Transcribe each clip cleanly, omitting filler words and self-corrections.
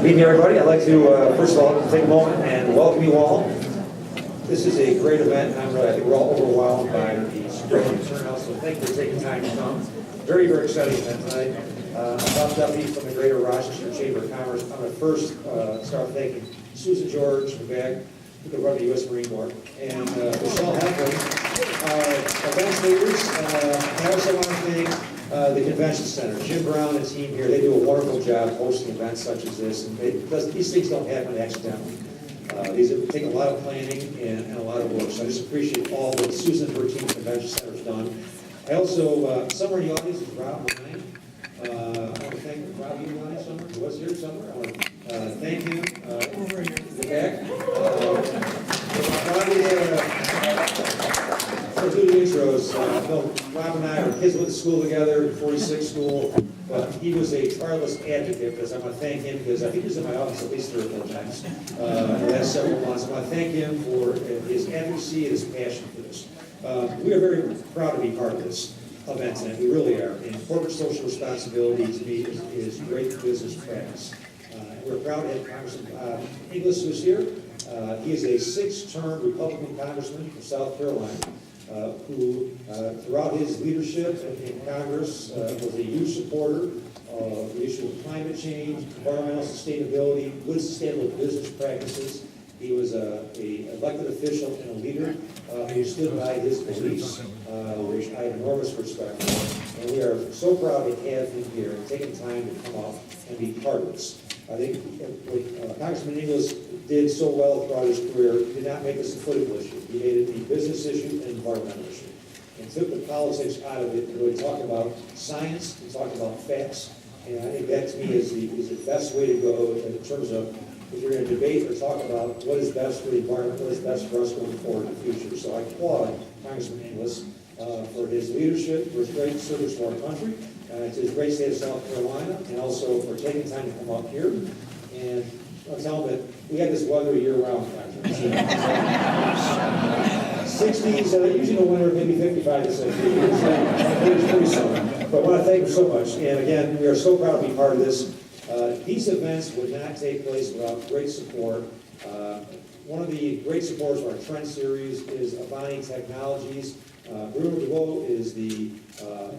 Good evening, everybody. I'd like to, first of all, take a moment and welcome you all. This is a great event, and I think we're all overwhelmed by the strong turnout, so thank you for taking time to come. Very, very exciting event tonight. I'm Bob Duffy from the Greater Rochester Chamber of Commerce. I'm going to first start thanking Susan George, the bag, who could run the U.S. Marine Corps, and Michelle Heflin, events leaders. I also want to thank the Convention Center, Jim Brown and team here. They do a wonderful job hosting events such as this, and these things don't happen accidentally. These have taken a lot of planning and a lot of work, so I just appreciate all that Susan and her team at the Convention Center has done. I also, somewhere in the audience is Rob Ryan. I want to thank Rob, you in the audience somewhere? He was here somewhere. I want to thank him. Over here. In the back. To do the intros, Rob and I are kids went to school together, 46 school, but he was a tireless advocate for this. I want to thank him because I think he was in my office at least 3 or 4 times in the last several months. I want to thank him for his advocacy and his passion for this. We are very proud to be part of this event tonight. We really are. And corporate social responsibility to me is great business practice. We're proud to have Congressman Inglis, who's here. He is a 6-term Republican congressman from South Carolina. Who, throughout his leadership in Congress, was a huge supporter of the issue of climate change, environmental sustainability, good sustainable business practices. He was an elected official and a leader who stood by his beliefs, which I have enormous respect for. And we are so proud to have him here and taking time to come up and be part of this. I think what Congressman Inglis did so well throughout his career did not make this a political issue. He made it a business issue and environmental issue. And took the politics out of it and really talked about science and talked about facts. And I think that to me is the best way to go in terms of if you're going to debate or talk about what is best for the environment, what is best for us going forward in the future. So I applaud Congressman Inglis for his leadership, for his great service to our country, to his great state of South Carolina, and also for taking time to come up here. And I'll tell him that we had this weather year-round. 60s, usually in the winter, maybe 55 to 60. It's pretty summer. But I want to thank him so much. And again, we are so proud to be part of this. These events would not take place without great support. One of the great supporters of our Trend Series is Avani Technologies. Bruno DeVoe is the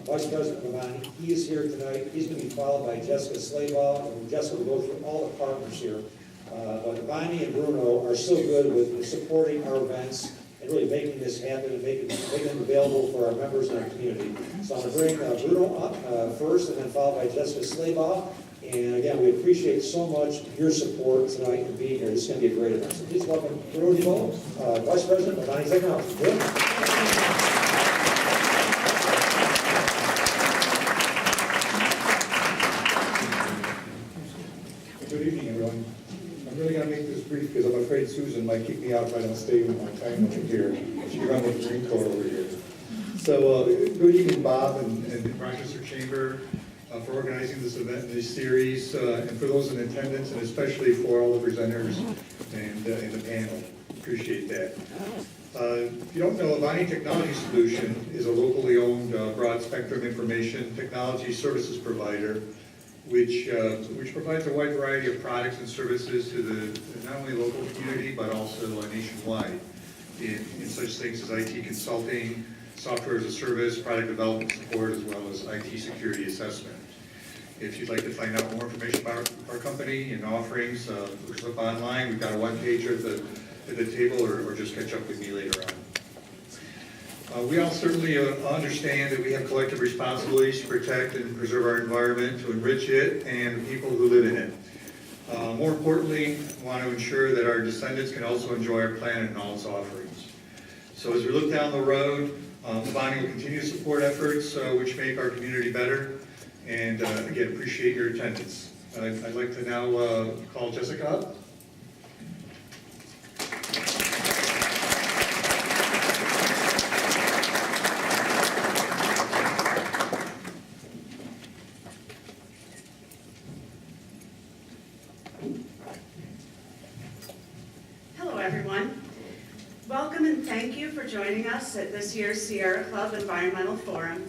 Vice President of Avani. He is here tonight. He's going to be followed by Jessica Slaybaugh, and Jessica will go through all the partners here. But Avani and Bruno are so good with supporting our events and really making this happen and making them available for our members and our community. So I'm going to bring Bruno up first and then followed by Jessica Slaybaugh. And again, we appreciate so much your support tonight and being here. This is going to be a great event. So please welcome Bruno DeVoe, Vice President of Avani Technologies. Good evening, everyone. I'm really going to make this brief because I'm afraid Susan might kick me out if I don't stay with my time over here. She runs the Marine Corps over here. So, good evening, Bob and the Rochester Chamber for organizing this event and this series, and for those in attendance, and especially for all the presenters and in the panel. Appreciate that. If you don't know, Avani Technology Solution is a locally owned broad spectrum information technology services provider which provides a wide variety of products and services to the not only local community but also nationwide in such things as IT consulting, software as a service, product development support, as well as IT security assessment. If you'd like to find out more information about our company and offerings, look us up online. We've got a one-pager at the table, or just catch up with me later on. We all certainly understand that we have collective responsibilities to protect and preserve our environment, to enrich it, and the people who live in it. More importantly, we want to ensure that our descendants can also enjoy our planet and all its offerings. So as we look down the road, Avani will continue to support efforts which make our community better, and again, appreciate your attendance. I'd like to now call Jessica up. Hello, everyone. Welcome and thank you for joining us at this year's Sierra Club Environmental Forum,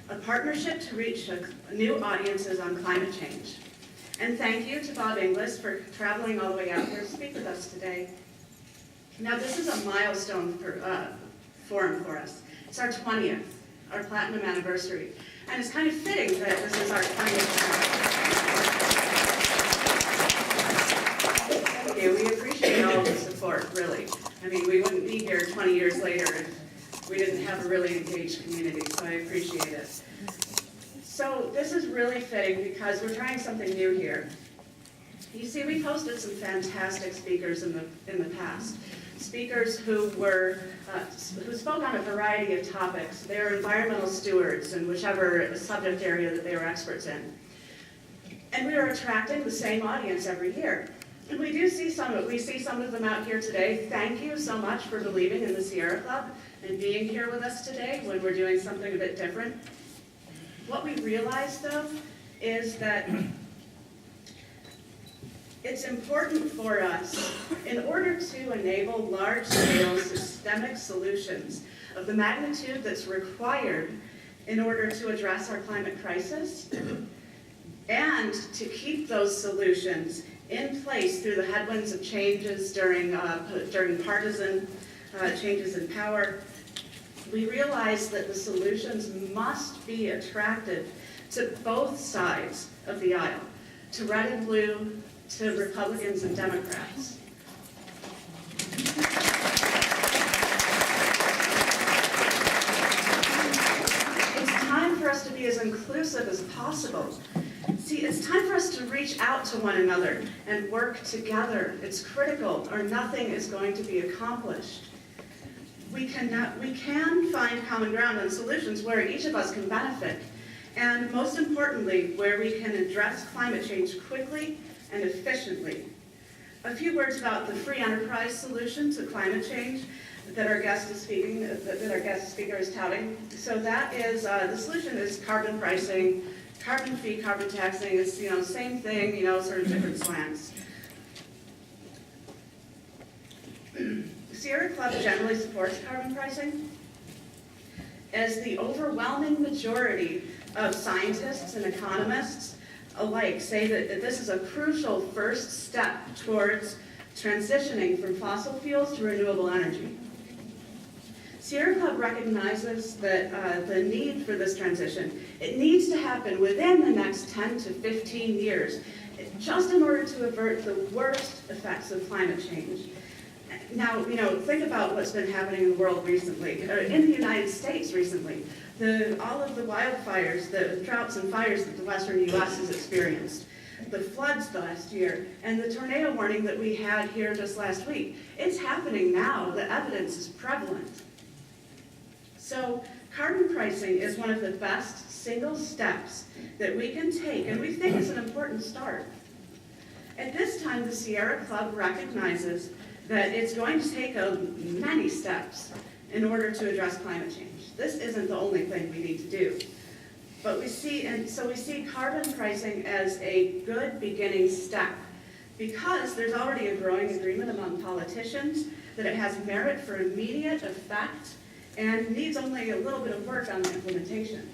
a partnership to reach new audiences on climate change. And thank you to Bob Inglis for traveling all the way out here to speak with us today. Now, this is a milestone forum for us. It's our 20th, our platinum anniversary. And it's kind of fitting that this is our 20th. Thank you. We appreciate all the support, really. I mean, we wouldn't be here 20 years later if we didn't have a really engaged community, so I appreciate it. So this is really fitting because we're trying something new here. You see, we've hosted some fantastic speakers in the past. Speakers who spoke on a variety of topics. They're environmental stewards in whichever subject area that they were experts in. And we are attracting the same audience every year. And we see some of them out here today. Thank you so much for believing in the Sierra Club and being here with us today when we're doing something a bit different. What we realized, though, is that it's important for us, in order to enable large-scale systemic solutions of the magnitude that's required in order to address our climate crisis, and to keep those solutions in place through the headwinds of changes during partisan changes in power, we realized that the solutions must be attractive to both sides of the aisle, to red and blue, to Republicans and Democrats. It's time for us to be as inclusive as possible. See, it's time for us to reach out to one another and work together. It's critical, or nothing is going to be accomplished. We can find common ground on solutions where each of us can benefit, and most importantly, where we can address climate change quickly and efficiently. A few words about the free enterprise solution to climate change that our guest speaker is touting. So that is, the solution is carbon pricing, carbon fee, carbon taxing. It's, same thing, sort of different slants. Sierra Club generally supports carbon pricing, as the overwhelming majority of scientists and economists alike say that this is a crucial first step towards transitioning from fossil fuels to renewable energy. Sierra Club recognizes that the need for this transition, it needs to happen within the next 10 to 15 years, just in order to avert the worst effects of climate change. Now, think about what's been happening in the world recently, in the United States recently. All of the wildfires, the droughts and fires that the western U.S. has experienced, the floods last year, and the tornado warning that we had here just last week. It's happening now. The evidence is prevalent. So carbon pricing is one of the best single steps that we can take, and we think it's an important start. At this time, the Sierra Club recognizes that it's going to take many steps in order to address climate change. This isn't the only thing we need to do. But we see carbon pricing as a good beginning step, because there's already a growing agreement among politicians that it has merit for immediate effect and needs only a little bit of work on the implementation.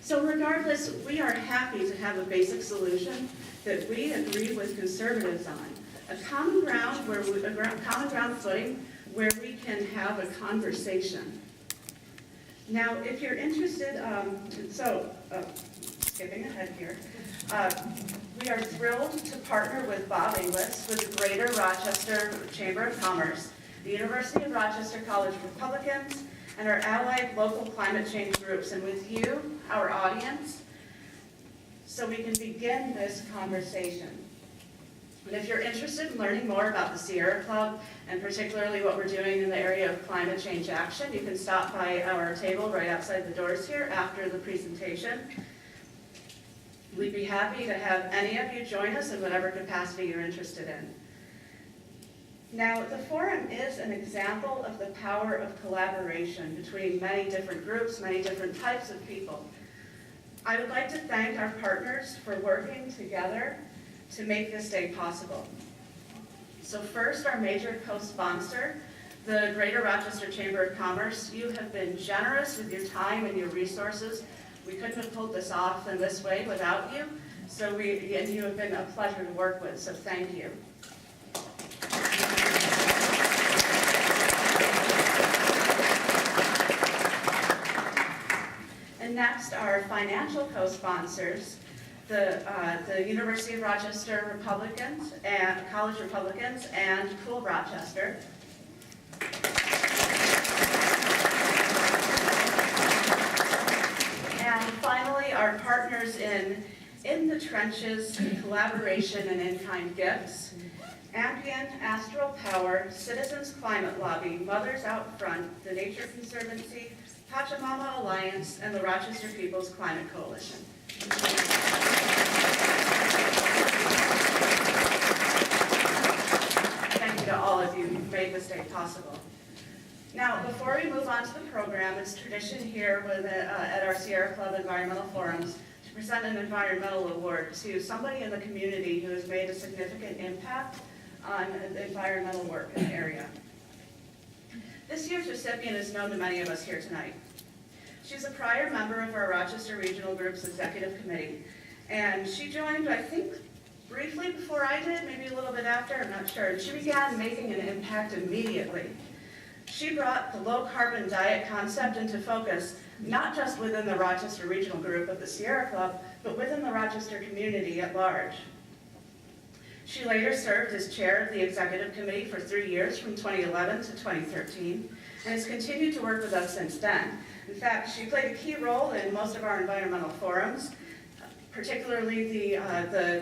So regardless, we are happy to have a basic solution that we agree with conservatives on. A common ground footing where we can have a conversation. Now, if you're interested, skipping ahead here, we are thrilled to partner with Bob Inglis with the Greater Rochester Chamber of Commerce, the University of Rochester College Republicans, and our allied local climate change groups, and with you, our audience, so we can begin this conversation. And if you're interested in learning more about the Sierra Club, and particularly what we're doing in the area of climate change action, you can stop by our table right outside the doors here after the presentation. We'd be happy to have any of you join us in whatever capacity you're interested in. Now, the forum is an example of the power of collaboration between many different groups, many different types of people. I would like to thank our partners for working together to make this day possible. So first, our major co-sponsor, the Greater Rochester Chamber of Commerce. You have been generous with your time and your resources. We couldn't have pulled this off in this way without you, So and you have been a pleasure to work with, so thank you. And next, our financial co-sponsors, the University of Rochester Republicans and College Republicans and Cool Rochester. And finally, our partners in the trenches, collaboration and in-kind gifts, Ambient, Astral Power, Citizens Climate Lobby, Mothers Out Front, the Nature Conservancy, Pachamama Alliance, and the Rochester People's Climate Coalition. Thank you to all of you who've made this day possible. Now, before we move on to the program, it's tradition here at our Sierra Club Environmental Forums to present an environmental award to somebody in the community who has made a significant impact on environmental work in the area. This year's recipient is known to many of us here tonight. She's a prior member of our Rochester Regional Group's Executive Committee, and she joined, I think, briefly before I did, maybe a little bit after, I'm not sure. She began making an impact immediately. She brought the low-carbon diet concept into focus, not just within the Rochester Regional Group of the Sierra Club, but within the Rochester community at large. She later served as chair of the executive committee for 3 years, from 2011 to 2013, and has continued to work with us since then. In fact, she played a key role in most of our environmental forums, particularly the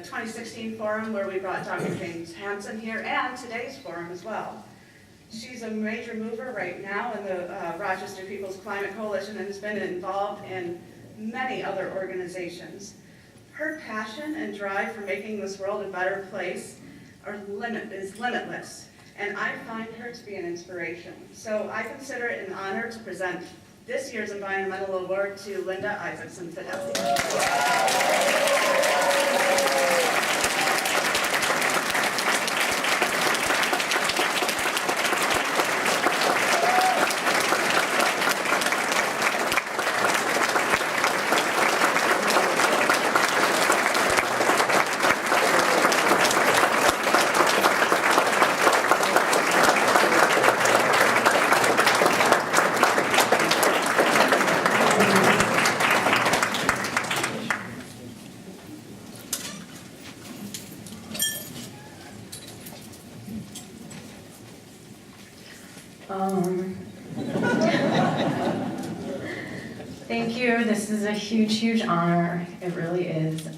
2016 forum where we brought Dr. James Hansen here, and today's forum as well. She's a major mover right now in the Rochester People's Climate Coalition and has been involved in many other organizations. Her passion and drive for making this world a better place is limitless, and I find her to be an inspiration. So I consider it an honor to present this year's Environmental Award to Linda Isaacson Fidelity. Thank you. This is a huge, huge honor. It really is.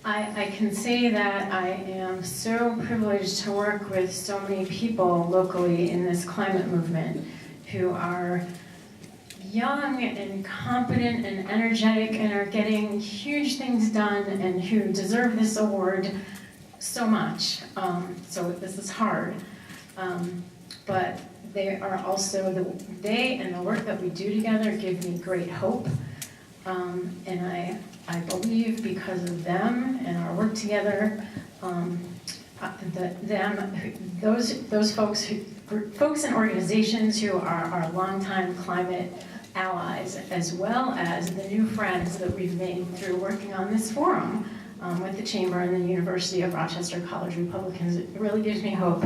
I can say that I am so privileged to work with so many people locally in this climate movement who are young and competent and energetic and are getting huge things done and who deserve this award so much. So this is hard. But they are also, they and the work that we do together give me great hope. And I believe because of them and our work together, those folks and organizations who are our longtime climate allies, as well as the new friends that we've made through working on this forum with the Chamber and the University of Rochester College Republicans, it really gives me hope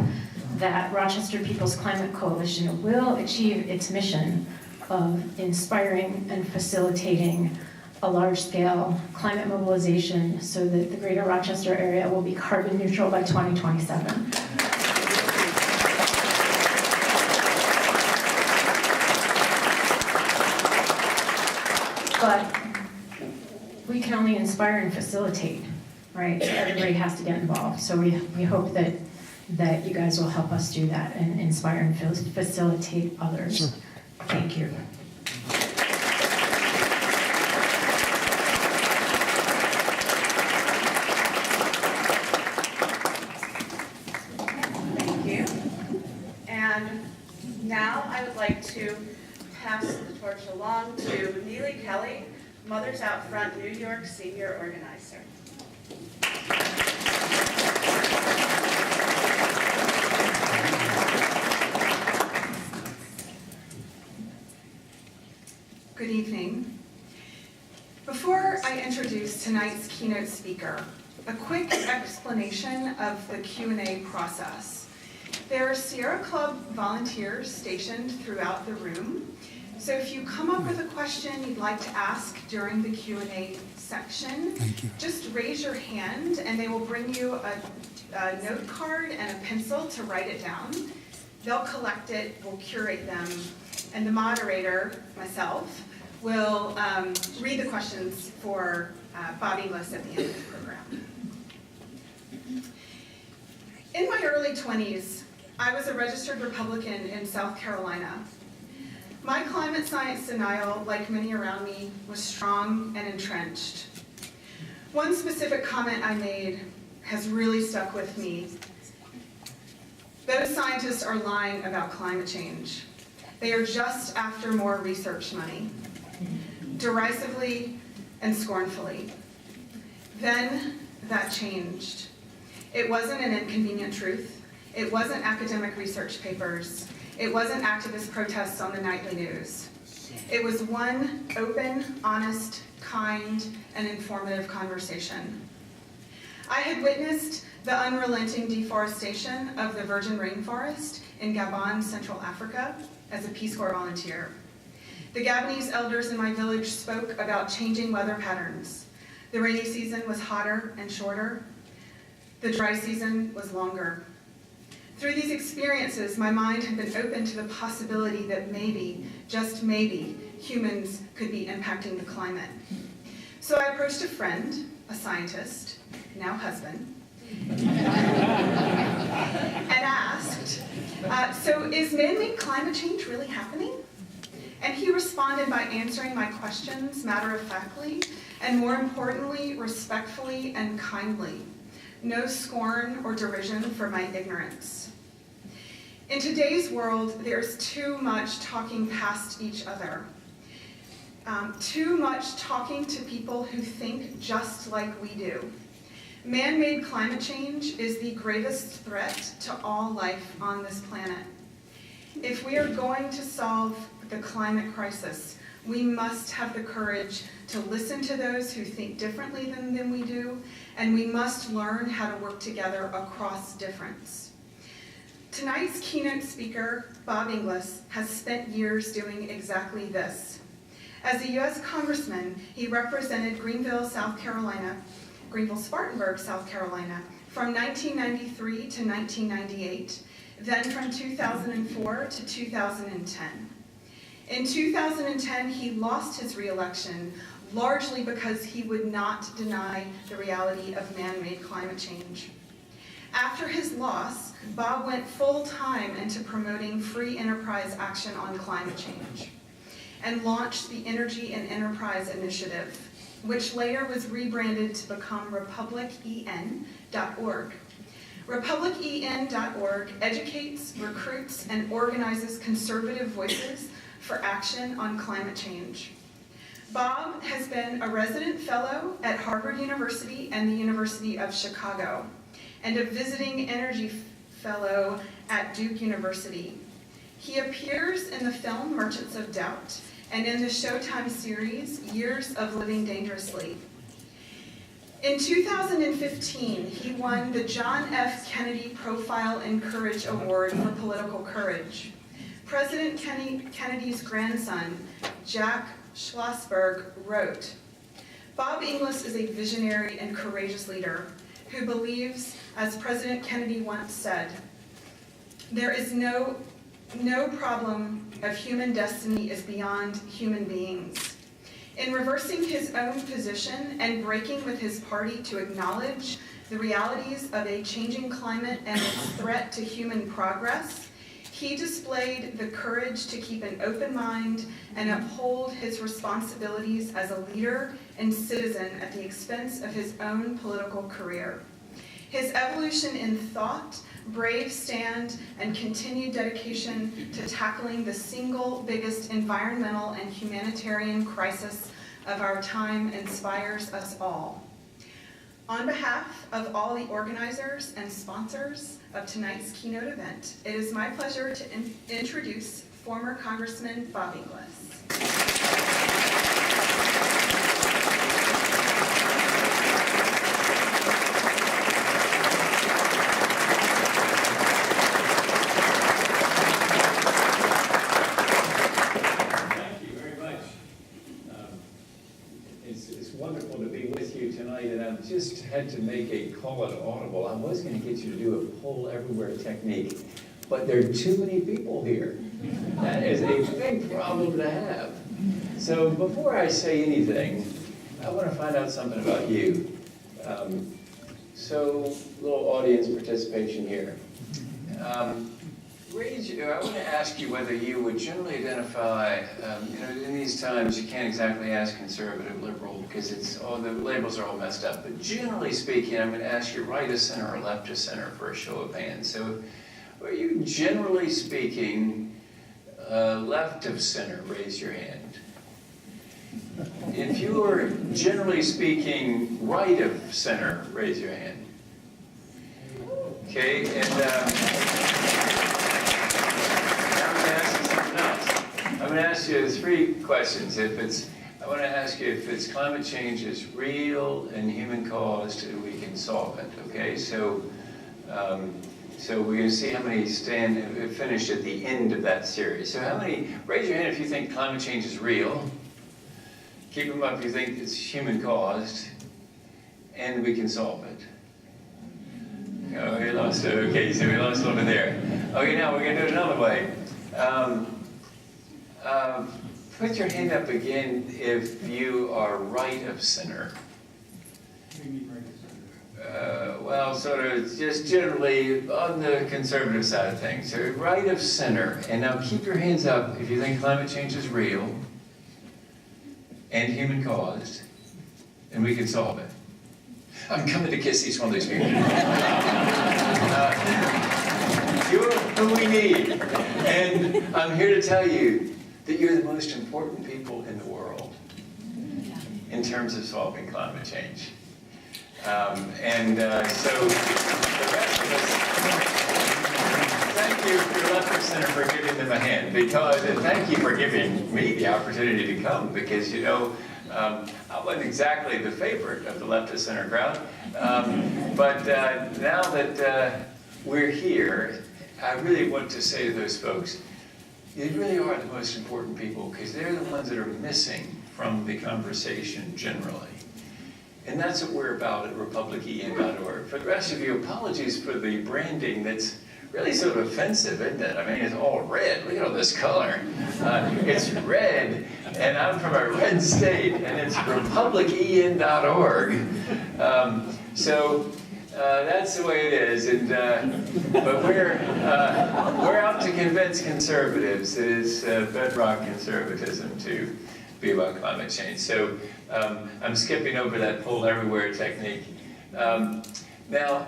that Rochester People's Climate Coalition will achieve its mission of inspiring and facilitating a large-scale climate mobilization so that the greater Rochester area will be carbon neutral by 2027. But we can only inspire and facilitate, right? So everybody has to get involved. So we hope that you guys will help us do that and inspire and facilitate others. Thank you. Thank you. And now I would like to pass the torch along to Neely Kelly, Mothers Out Front New York Senior Organizer. Good evening. Before I introduce tonight's keynote speaker, a quick explanation of the Q&A process. There are Sierra Club volunteers stationed throughout the room. So if you come up with a question you'd like to ask during the Q&A section, just raise your hand and they will bring you a note card and a pencil to write it down. They'll collect it, we'll curate them, and the moderator, myself, will read the questions for Bob Inglis at the end of the program. In my early 20s, I was a registered Republican in South Carolina. My climate science denial, like many around me, was strong and entrenched. One specific comment I made has really stuck with me. Those scientists are lying about climate change. They are just after more research money, derisively and scornfully. Then that changed. It wasn't an inconvenient truth. It wasn't academic research papers. It wasn't activist protests on the nightly news. It was one open, honest, kind, and informative conversation. I had witnessed the unrelenting deforestation of the virgin rainforest in Gabon, Central Africa, as a Peace Corps volunteer. The Gabonese elders in my village spoke about changing weather patterns. The rainy season was hotter and shorter. The dry season was longer. Through these experiences, my mind had been open to the possibility that maybe, just maybe, humans could be impacting the climate. So I approached a friend, a scientist, now husband, and asked, so is man-made climate change really happening? And he responded by answering my questions matter-of-factly, and more importantly, respectfully and kindly. No scorn or derision for my ignorance. In today's world, there's too much talking past each other. Too much talking to people who think just like we do. Man-made climate change is the gravest threat to all life on this planet. If we are going to solve the climate crisis, we must have the courage to listen to those who think differently than we do, and we must learn how to work together across difference. Tonight's keynote speaker, Bob Inglis, has spent years doing exactly this. As a U.S. Congressman, he represented Greenville-Spartanburg, South Carolina, from 1993 to 1998, then from 2004 to 2010. In 2010, he lost his re-election, largely because he would not deny the reality of man-made climate change. After his loss, Bob went full-time into promoting free enterprise action on climate change and launched the Energy and Enterprise Initiative, which later was rebranded to become republicen.org. republicen.org educates, recruits, and organizes conservative voices for action on climate change. Bob has been a resident fellow at Harvard University and the University of Chicago, and a visiting energy fellow at Duke University. He appears in the film Merchants of Doubt and in the Showtime series Years of Living Dangerously. In 2015, he won the John F. Kennedy Profile and Courage Award for political courage. President Kennedy's grandson, Jack Schlossberg, wrote, "Bob Inglis is a visionary and courageous leader who believes, as President Kennedy once said, there is no problem of human destiny is beyond human beings. In reversing his own position and breaking with his party to acknowledge the realities of a changing climate and its threat to human progress, he displayed the courage to keep an open mind and uphold his responsibilities as a leader and citizen at the expense of his own political career. His evolution in thought, brave stand, and continued dedication to tackling the single biggest environmental and humanitarian crisis of our time inspires us all. On behalf of all the organizers and sponsors of tonight's keynote event, it is my pleasure to introduce former Congressman Bob Inglis. It's wonderful to be with you tonight, and I've just had to make a call it audible. I was going to get you to do a poll everywhere technique, but there are too many people here. That is a big problem to have. So before I say anything, I want to find out something about you. So, little audience participation here. I want to ask you whether you would generally identify, in these times you can't exactly ask conservative, liberal, because the labels are all messed up. But generally speaking, I'm going to ask you right of center or left of center for a show of hands. So, are you generally speaking left of center? Raise your hand. If you are generally speaking right of center, raise your hand. Okay, and I'm going to ask you 3 questions. I want to ask you if climate change is real and human caused, and we can solve it. Okay, so we're going to see how many finish at the end of that series. So how many? Raise your hand if you think climate change is real. Keep them up if you think it's human caused, and we can solve it. Oh, we lost it. Okay, so we lost a little bit there. Okay, now we're going to do it another way. Put your hand up again if you are right of center. Well, sort of just generally on the conservative side of things. So right of center. And now keep your hands up if you think climate change is real and human caused, and we can solve it. I'm coming to kiss each one of these people. You're who we need. And I'm here to tell you that you're the most important people in the world in terms of solving climate change. So the rest of us, thank you for Left of Center for giving them a hand, and thank you for giving me the opportunity to come, because I wasn't exactly the favorite of the Left of Center crowd, but now that we're here, I really want to say to those folks, you really are the most important people, because they're the ones that are missing from the conversation generally. And that's what we're about at republicen.org. For the rest of you, apologies for the branding that's really sort of offensive, isn't it? I mean, it's all red. Look at all this color. It's red, and I'm from a red state, and it's republicen.org. That's the way it is. But we're out to convince conservatives that it's bedrock conservatism to be about climate change. So I'm skipping over that poll everywhere technique. Now,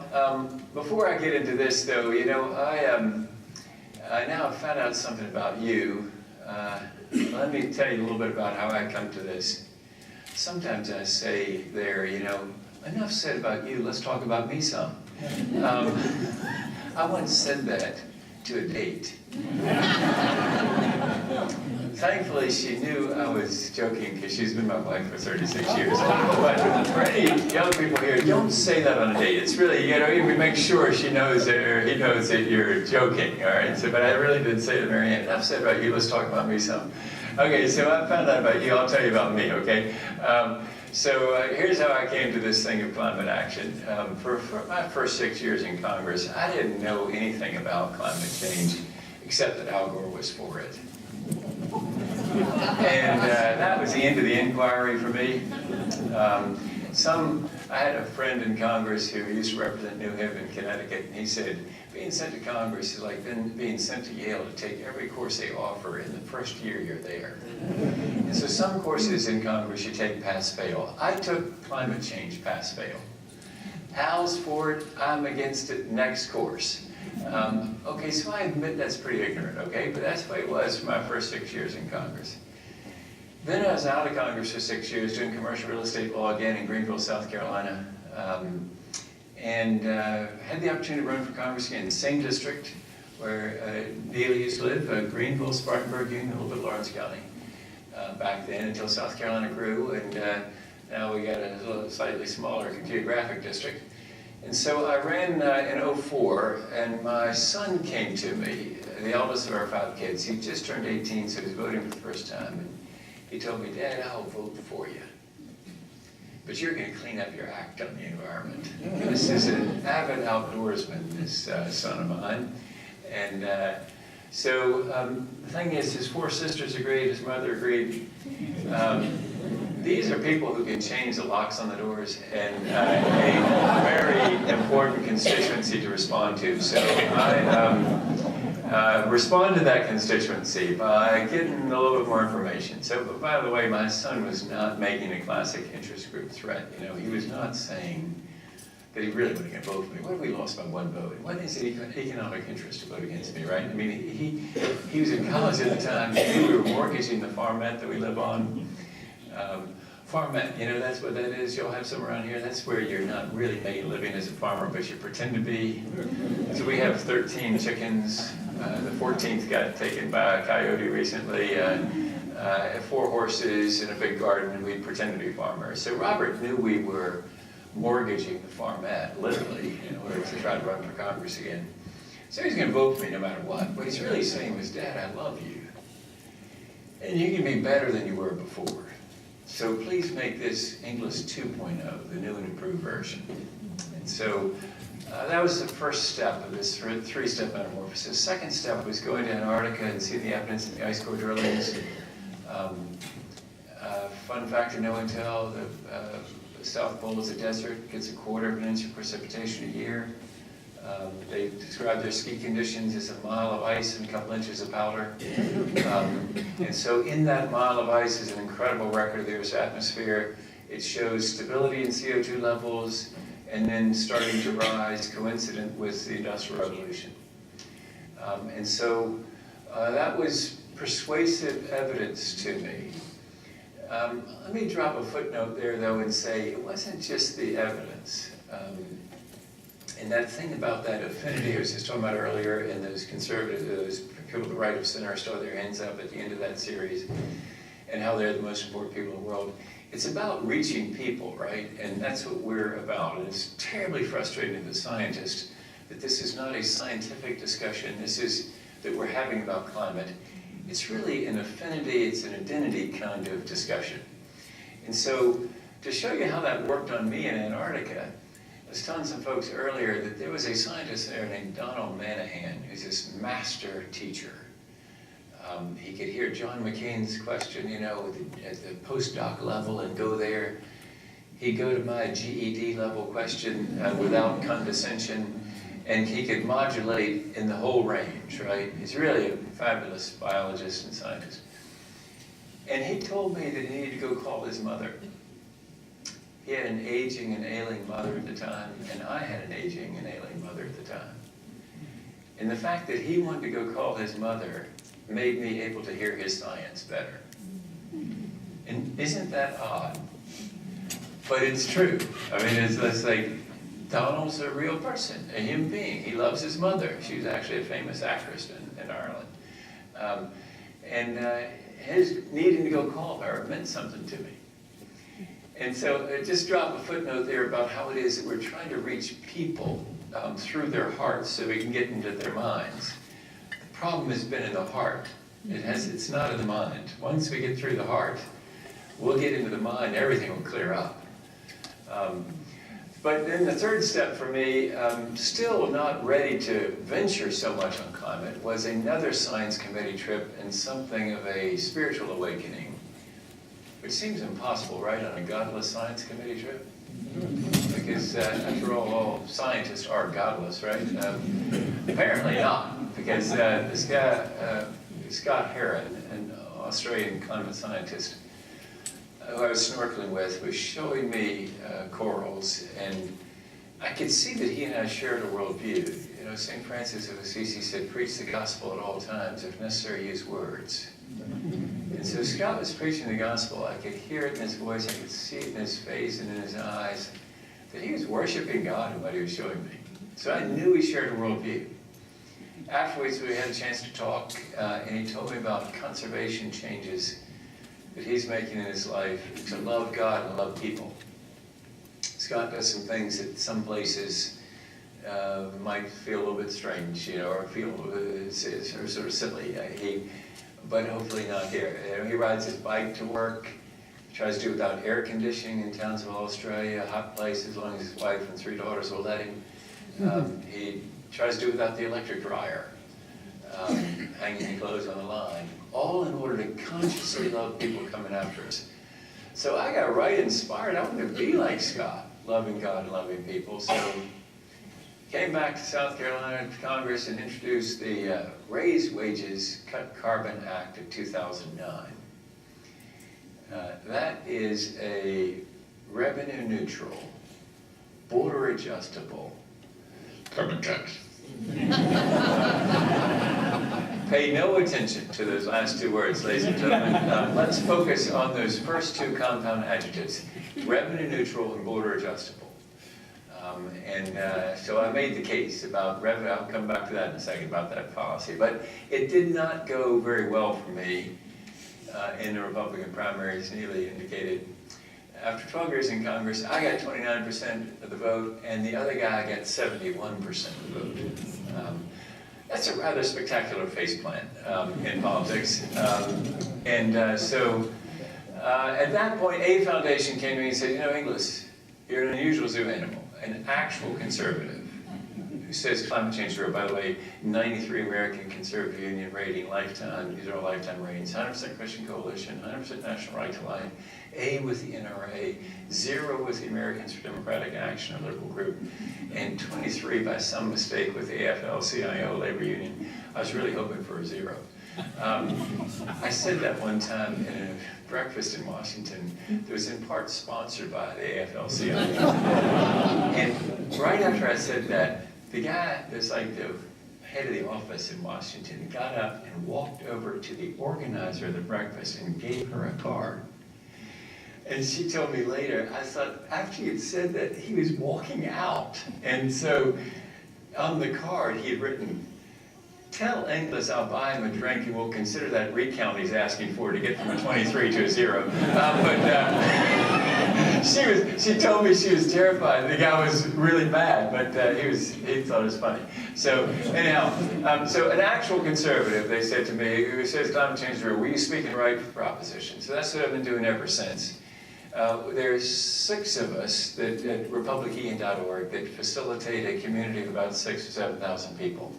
before I get into this, though, I now have found out something about you. Let me tell you a little bit about how I come to this. Sometimes I say there, enough said about you, let's talk about me some. I once said that to a date. Thankfully, she knew I was joking, because she's been my wife for 36 years. But for any young people here, don't say that on a date. It's really, you make sure she knows that, or he knows that you're joking, all right? But I really did say to Marianne, enough said about you, let's talk about me some. Okay, so I found out about you, I'll tell you about me, okay? Here's how I came to this thing of climate action. For my first 6 years in Congress, I didn't know anything about climate change, except that Al Gore was for it. And that was the end of the inquiry for me. I had a friend in Congress who used to represent New Haven, Connecticut, and he said, being sent to Congress is like being sent to Yale to take every course they offer in the first year you're there. And so some courses in Congress you take pass-fail. I took climate change pass-fail. Al's for it, I'm against it, next course. Okay, so I admit that's pretty ignorant, okay? But that's the way it was for my first 6 years in Congress. Then I was out of Congress for 6 years doing commercial real estate law again in Greenville, South Carolina. And had the opportunity to run for Congress again in the same district where Neely used to live, Greenville, Spartanburg Union, a little bit Lawrence County back then, until South Carolina grew, and now we got a little slightly smaller geographic district. And so I ran in '04, and my son came to me, the eldest of our 5 kids. He just turned 18, so he was voting for the first time. And he told me, Dad, I'll vote for you. but you're going to clean up your act on the environment. This is an avid outdoorsman, this son of mine. And so the thing is, his 4 sisters agreed, his mother agreed. These are people who can change the locks on the doors, and a very important constituency to respond to. So I respond to that constituency by getting a little bit more information. So, by the way, my son was not making a classic interest group threat. You know, he was not saying that he really wasn't going to vote for me. What if we lost by 1 vote? What is the economic interest to vote against me, right? I mean, he was in college at the time. He knew we were mortgaging the farmette that we live on. Farmette, you know, that's what that is. You'll have some around here. That's where you're not really making a living as a farmer, but you pretend to be. So we have 13 chickens. The 14th got taken by a coyote recently. 4 horses and a big garden, and we pretend to be farmers. So Robert knew we were mortgaging the farmette, literally, in order to try to run for Congress again. So he's going to vote for me no matter what. What he's really saying was, Dad, I love you. And you can be better than you were before. So please make this Inglis 2.0, the new and improved version. And so that was the first step of this 3-step metamorphosis. Second step was going to Antarctica and see the evidence of the ice core drillings. Fun fact or no intel, the South Pole is a desert, gets 1/4 of an inch of precipitation a year. They describe their ski conditions as a mile of ice and a couple inches of powder. And so in that mile of ice is an incredible record of the Earth's atmosphere. It shows stability in CO2 levels and then starting to rise, coincident with the Industrial Revolution. And so that was persuasive evidence to me. Let me drop a footnote there, though, and say it wasn't just the evidence. And that thing about that affinity I was just talking about earlier, and those conservative, those people to the right of center still their hands up at the end of that series, and how they're the most important people in the world. It's about reaching people, right? And that's what we're about. And it's terribly frustrating to the scientist that this is not a scientific discussion. This is that we're having about climate. It's really an affinity, it's an identity kind of discussion. And so to show you how that worked on me in Antarctica, I was telling some folks earlier that there was a scientist there named Donald Manahan, who's this master teacher. He could hear John McCain's question, you know, at the postdoc level and go there. He'd go to my GED level question without condescension, and he could modulate in the whole range, right? He's really a fabulous biologist and scientist. And he told me that he needed to go call his mother. He had an aging and ailing mother at the time, and I had an aging and ailing mother at the time. And the fact that he wanted to go call his mother made me able to hear his science better. And isn't that odd? But it's true. I mean, it's like Donald's a real person, a human being. He loves his mother. She was actually a famous actress in Ireland. His needing to go call her meant something to me. And so just drop a footnote there about how it is that we're trying to reach people through their hearts so we can get into their minds. The problem has been in the heart. It's not in the mind. Once we get through the heart, we'll get into the mind, everything will clear up. But then the third step for me, still not ready to venture so much on climate, was another science committee trip and something of a spiritual awakening, which seems impossible, right, on a godless science committee trip? Because after all scientists are godless, right? Apparently not, because this guy, Scott Heron, an Australian climate scientist, who I was snorkeling with, was showing me corals, and I could see that he and I shared a worldview. You know, St. Francis of Assisi said, preach the gospel at all times, if necessary, use words. And so Scott was preaching the gospel. I could hear it in his voice, I could see it in his face and in his eyes, that he was worshiping God in what he was showing me. So I knew he shared a worldview. Afterwards, we had a chance to talk, and he told me about conservation changes that he's making in his life to love God and love people. Scott does some things that some places might feel a little bit strange, you know, or feel sort of silly. But hopefully not here. You know, he rides his bike to work, tries to do without air conditioning in Townsville, Australia, a hot place as long as his wife and 3 daughters will let him. He tries to do without the electric dryer, hanging clothes on the line, all in order to consciously love people coming after us. So I got right inspired. I wanted to be like Scott, loving God and loving people. So came back to South Carolina to Congress and introduced the Raise Wages, Cut Carbon Act of 2009. That is a revenue neutral, border adjustable carbon tax. Pay no attention to those last 2 words, ladies and gentlemen. Let's focus on those first 2 compound adjectives, revenue neutral and border adjustable. So I made the case about revenue. I'll come back to that in a second about that policy. But it did not go very well for me in the Republican primaries. Neely indicated. After 12 years in Congress, I got 29% of the vote, and the other guy got 71% of the vote. That's a rather spectacular faceplant in politics. So at that point, a foundation came to me and said, you know, Inglis, you're an unusual zoo animal, an actual conservative who says climate change is real. By the way, 93 American Conservative Union rating, lifetime, these are all lifetime ratings, 100% Christian Coalition, 100% National Right to Life, A with the NRA, 0 with the Americans for Democratic Action, a liberal group, and 23 by some mistake with the AFL-CIO labor union. I was really hoping for a 0. I said that one time in a breakfast in Washington that was in part sponsored by the AFL-CIO. And right after I said that, the guy that's like the head of the office in Washington got up and walked over to the organizer of the breakfast and gave her a card. And she told me later, I thought, after you'd said that, he was walking out. And so on the card, he had written, tell Inglis I'll buy him a drink and we'll consider that recount he's asking for to get from a 23 to a 0. She told me she was terrified. The guy was really mad, but he thought it was funny. So anyhow, so an actual conservative, they said to me, who says climate change is real, will you speak in the right proposition? So that's what I've been doing ever since. There's 6 of us at republican.org that facilitate a community of about 6,000 or 7,000 people.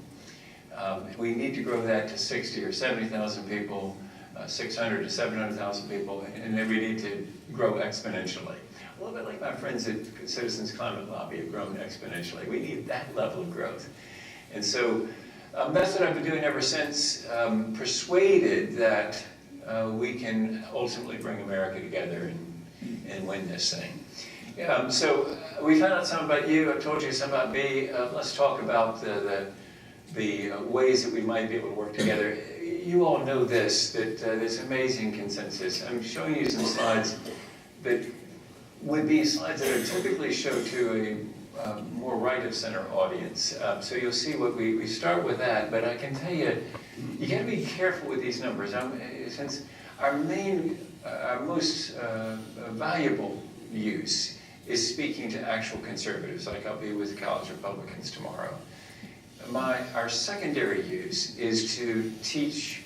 We need to grow that to 60 or 70,000 people, 600 to 700,000 people, and then we need to grow exponentially. A little bit like my friends at Citizens Climate Lobby have grown exponentially. We need that level of growth. And so that's what I've been doing ever since, persuaded that we can ultimately bring America together and win this thing. So we found out something about you. I told you something about me. Let's talk about the ways that we might be able to work together. You all know this, that there's amazing consensus. I'm showing you some slides that would be slides that are typically shown to a more right-of-center audience. So you'll see what we start with that, but I can tell you, you got to be careful with these numbers. Since our most valuable use is speaking to actual conservatives, like I'll be with college Republicans tomorrow. Our secondary use is to teach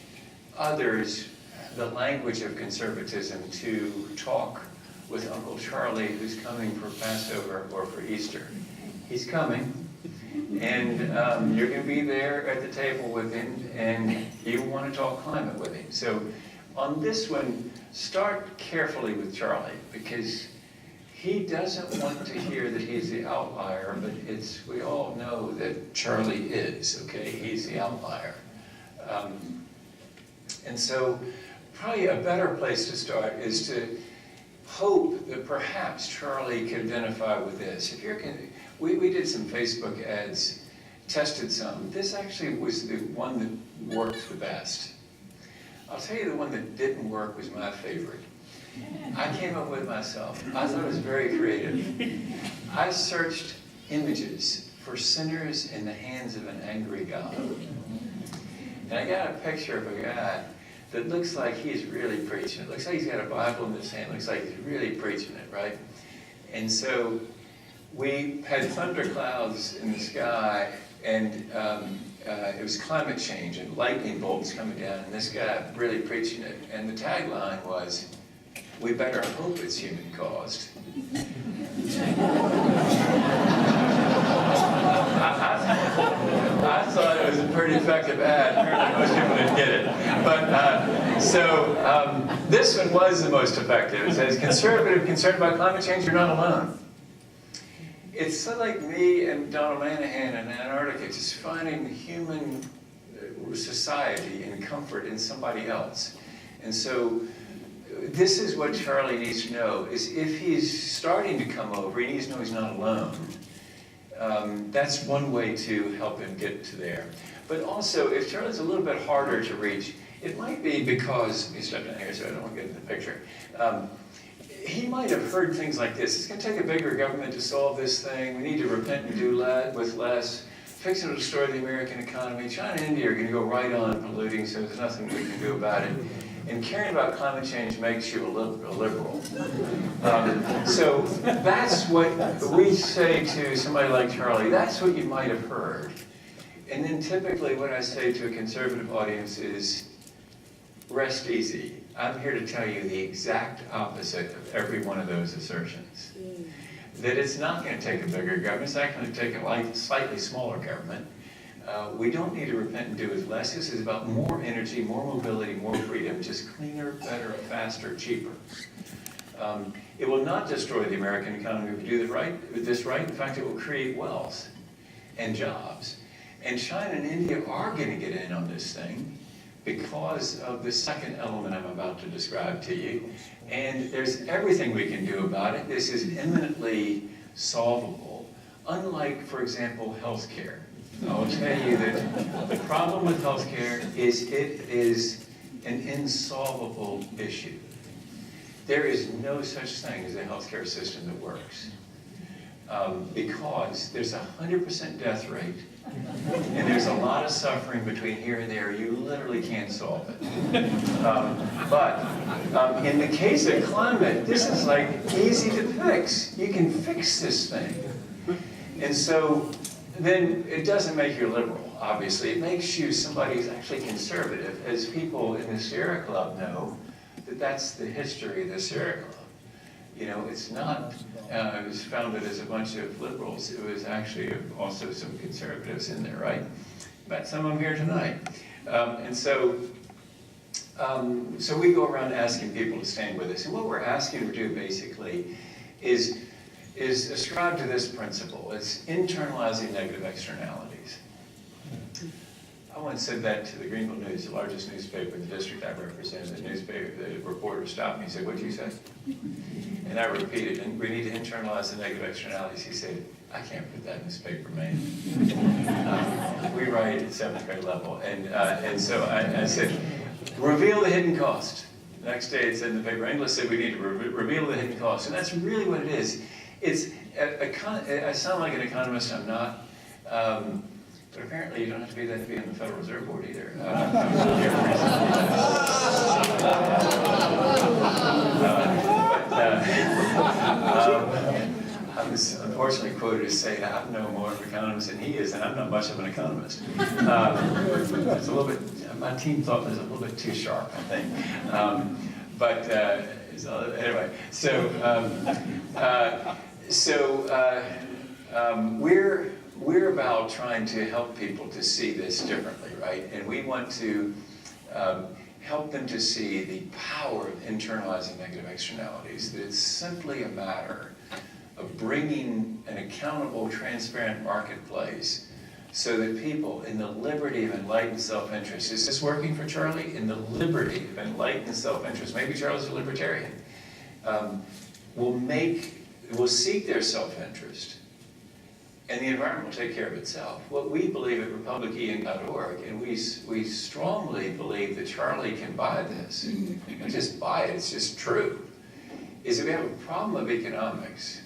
others the language of conservatism, to talk with Uncle Charlie, who's coming for Passover or for Easter. He's coming, and you're going to be there at the table with him, and you want to talk climate with him. So on this one, start carefully with Charlie, because he doesn't want to hear that he's the outlier, but we all know that Charlie is, okay? He's the outlier. And so probably a better place to start is to hope that perhaps Charlie can identify with this. We did some Facebook ads, tested some. This actually was the one that worked the best. I'll tell you the one that didn't work was my favorite. I came up with it myself. I thought it was very creative. I searched images for sinners in the hands of an angry God. And I got a picture of a guy that looks like he's really preaching. It looks like he's got a Bible in his hand. It looks like he's really preaching it, right? And so we had thunderclouds in the sky, and it was climate change and lightning bolts coming down, and this guy really preaching it. And the tagline was, We better hope it's human-caused. I thought it was a pretty effective ad. Apparently most people didn't get it. But this one was the most effective. It says, conservative concerned about climate change, you're not alone. It's sort of like me and Donald Manahan in Antarctica, just finding human society and comfort in somebody else. And so this is what Charlie needs to know, is if he's starting to come over, he needs to know he's not alone. That's one way to help him get to there. But also, if Charlie's a little bit harder to reach, it might be because, he stepped in here so I don't want to get in the picture. He might have heard things like this: it's going to take a bigger government to solve this thing, we need to repent and do with less, fixing to destroy the American economy, China and India are going to go right on polluting, so there's nothing we can do about it. And caring about climate change makes you a liberal. So that's what we say to somebody like Charlie, that's what you might have heard. And then typically what I say to a conservative audience is, rest easy. I'm here to tell you the exact opposite of every one of those assertions. That it's not going to take a bigger government, it's not going to take a slightly smaller government. We don't need to repent and do with less. This is about more energy, more mobility, more freedom, just cleaner, better, faster, cheaper. It will not destroy the American economy if we do this right. In fact, it will create wealth and jobs. And China and India are going to get in on this thing because of the second element I'm about to describe to you. And there's everything we can do about it. This is imminently solvable, unlike, for example, healthcare. I'll tell you that the problem with healthcare is it is an insolvable issue. There is no such thing as a healthcare system that works. Because there's a 100% death rate, and there's a lot of suffering between here and there. You literally can't solve it. But in the case of climate, this is like easy to fix. You can fix this thing. And so then it doesn't make you liberal, obviously. It makes you somebody who's actually conservative, as people in the Sierra Club know that that's the history of the Sierra Club. You know, it's not, it was founded as a bunch of liberals. It was actually also some conservatives in there, right? Met some of them here tonight. So we go around asking people to stand with us. And what we're asking them to do, basically, is ascribe to this principle. It's internalizing negative externalities. I once said that to the Greenville News, the largest newspaper in the district I represent. The reporter stopped me and said, "What'd you say?" And I repeated, "And we need to internalize the negative externalities." He said, "I can't put that in this paper, man." We write at 7th grade level. And so I said, "Reveal the hidden cost." The next day it said in the paper, Inglis said we need to reveal the hidden cost. And that's really what it is. I sound like an economist, I'm not. But apparently you don't have to be that to be on the Federal Reserve Board either. I was unfortunately quoted as saying, "I'm no more of an economist than he is, and I'm not much of an economist." It's a little bit, my team thought it was a little bit too sharp, I think. So anyway, we're about trying to help people to see this differently, right? And we want to help them to see the power of internalizing negative externalities, that it's simply a matter of bringing an accountable, transparent marketplace so that people, in the liberty of enlightened self-interest, is this working for Charlie? In the liberty of enlightened self-interest, maybe Charlie's a libertarian, will seek their self-interest, and the environment will take care of itself. What we believe at republiceing.org, and we strongly believe that Charlie can buy this, not just buy it, it's just true, is that we have a problem of economics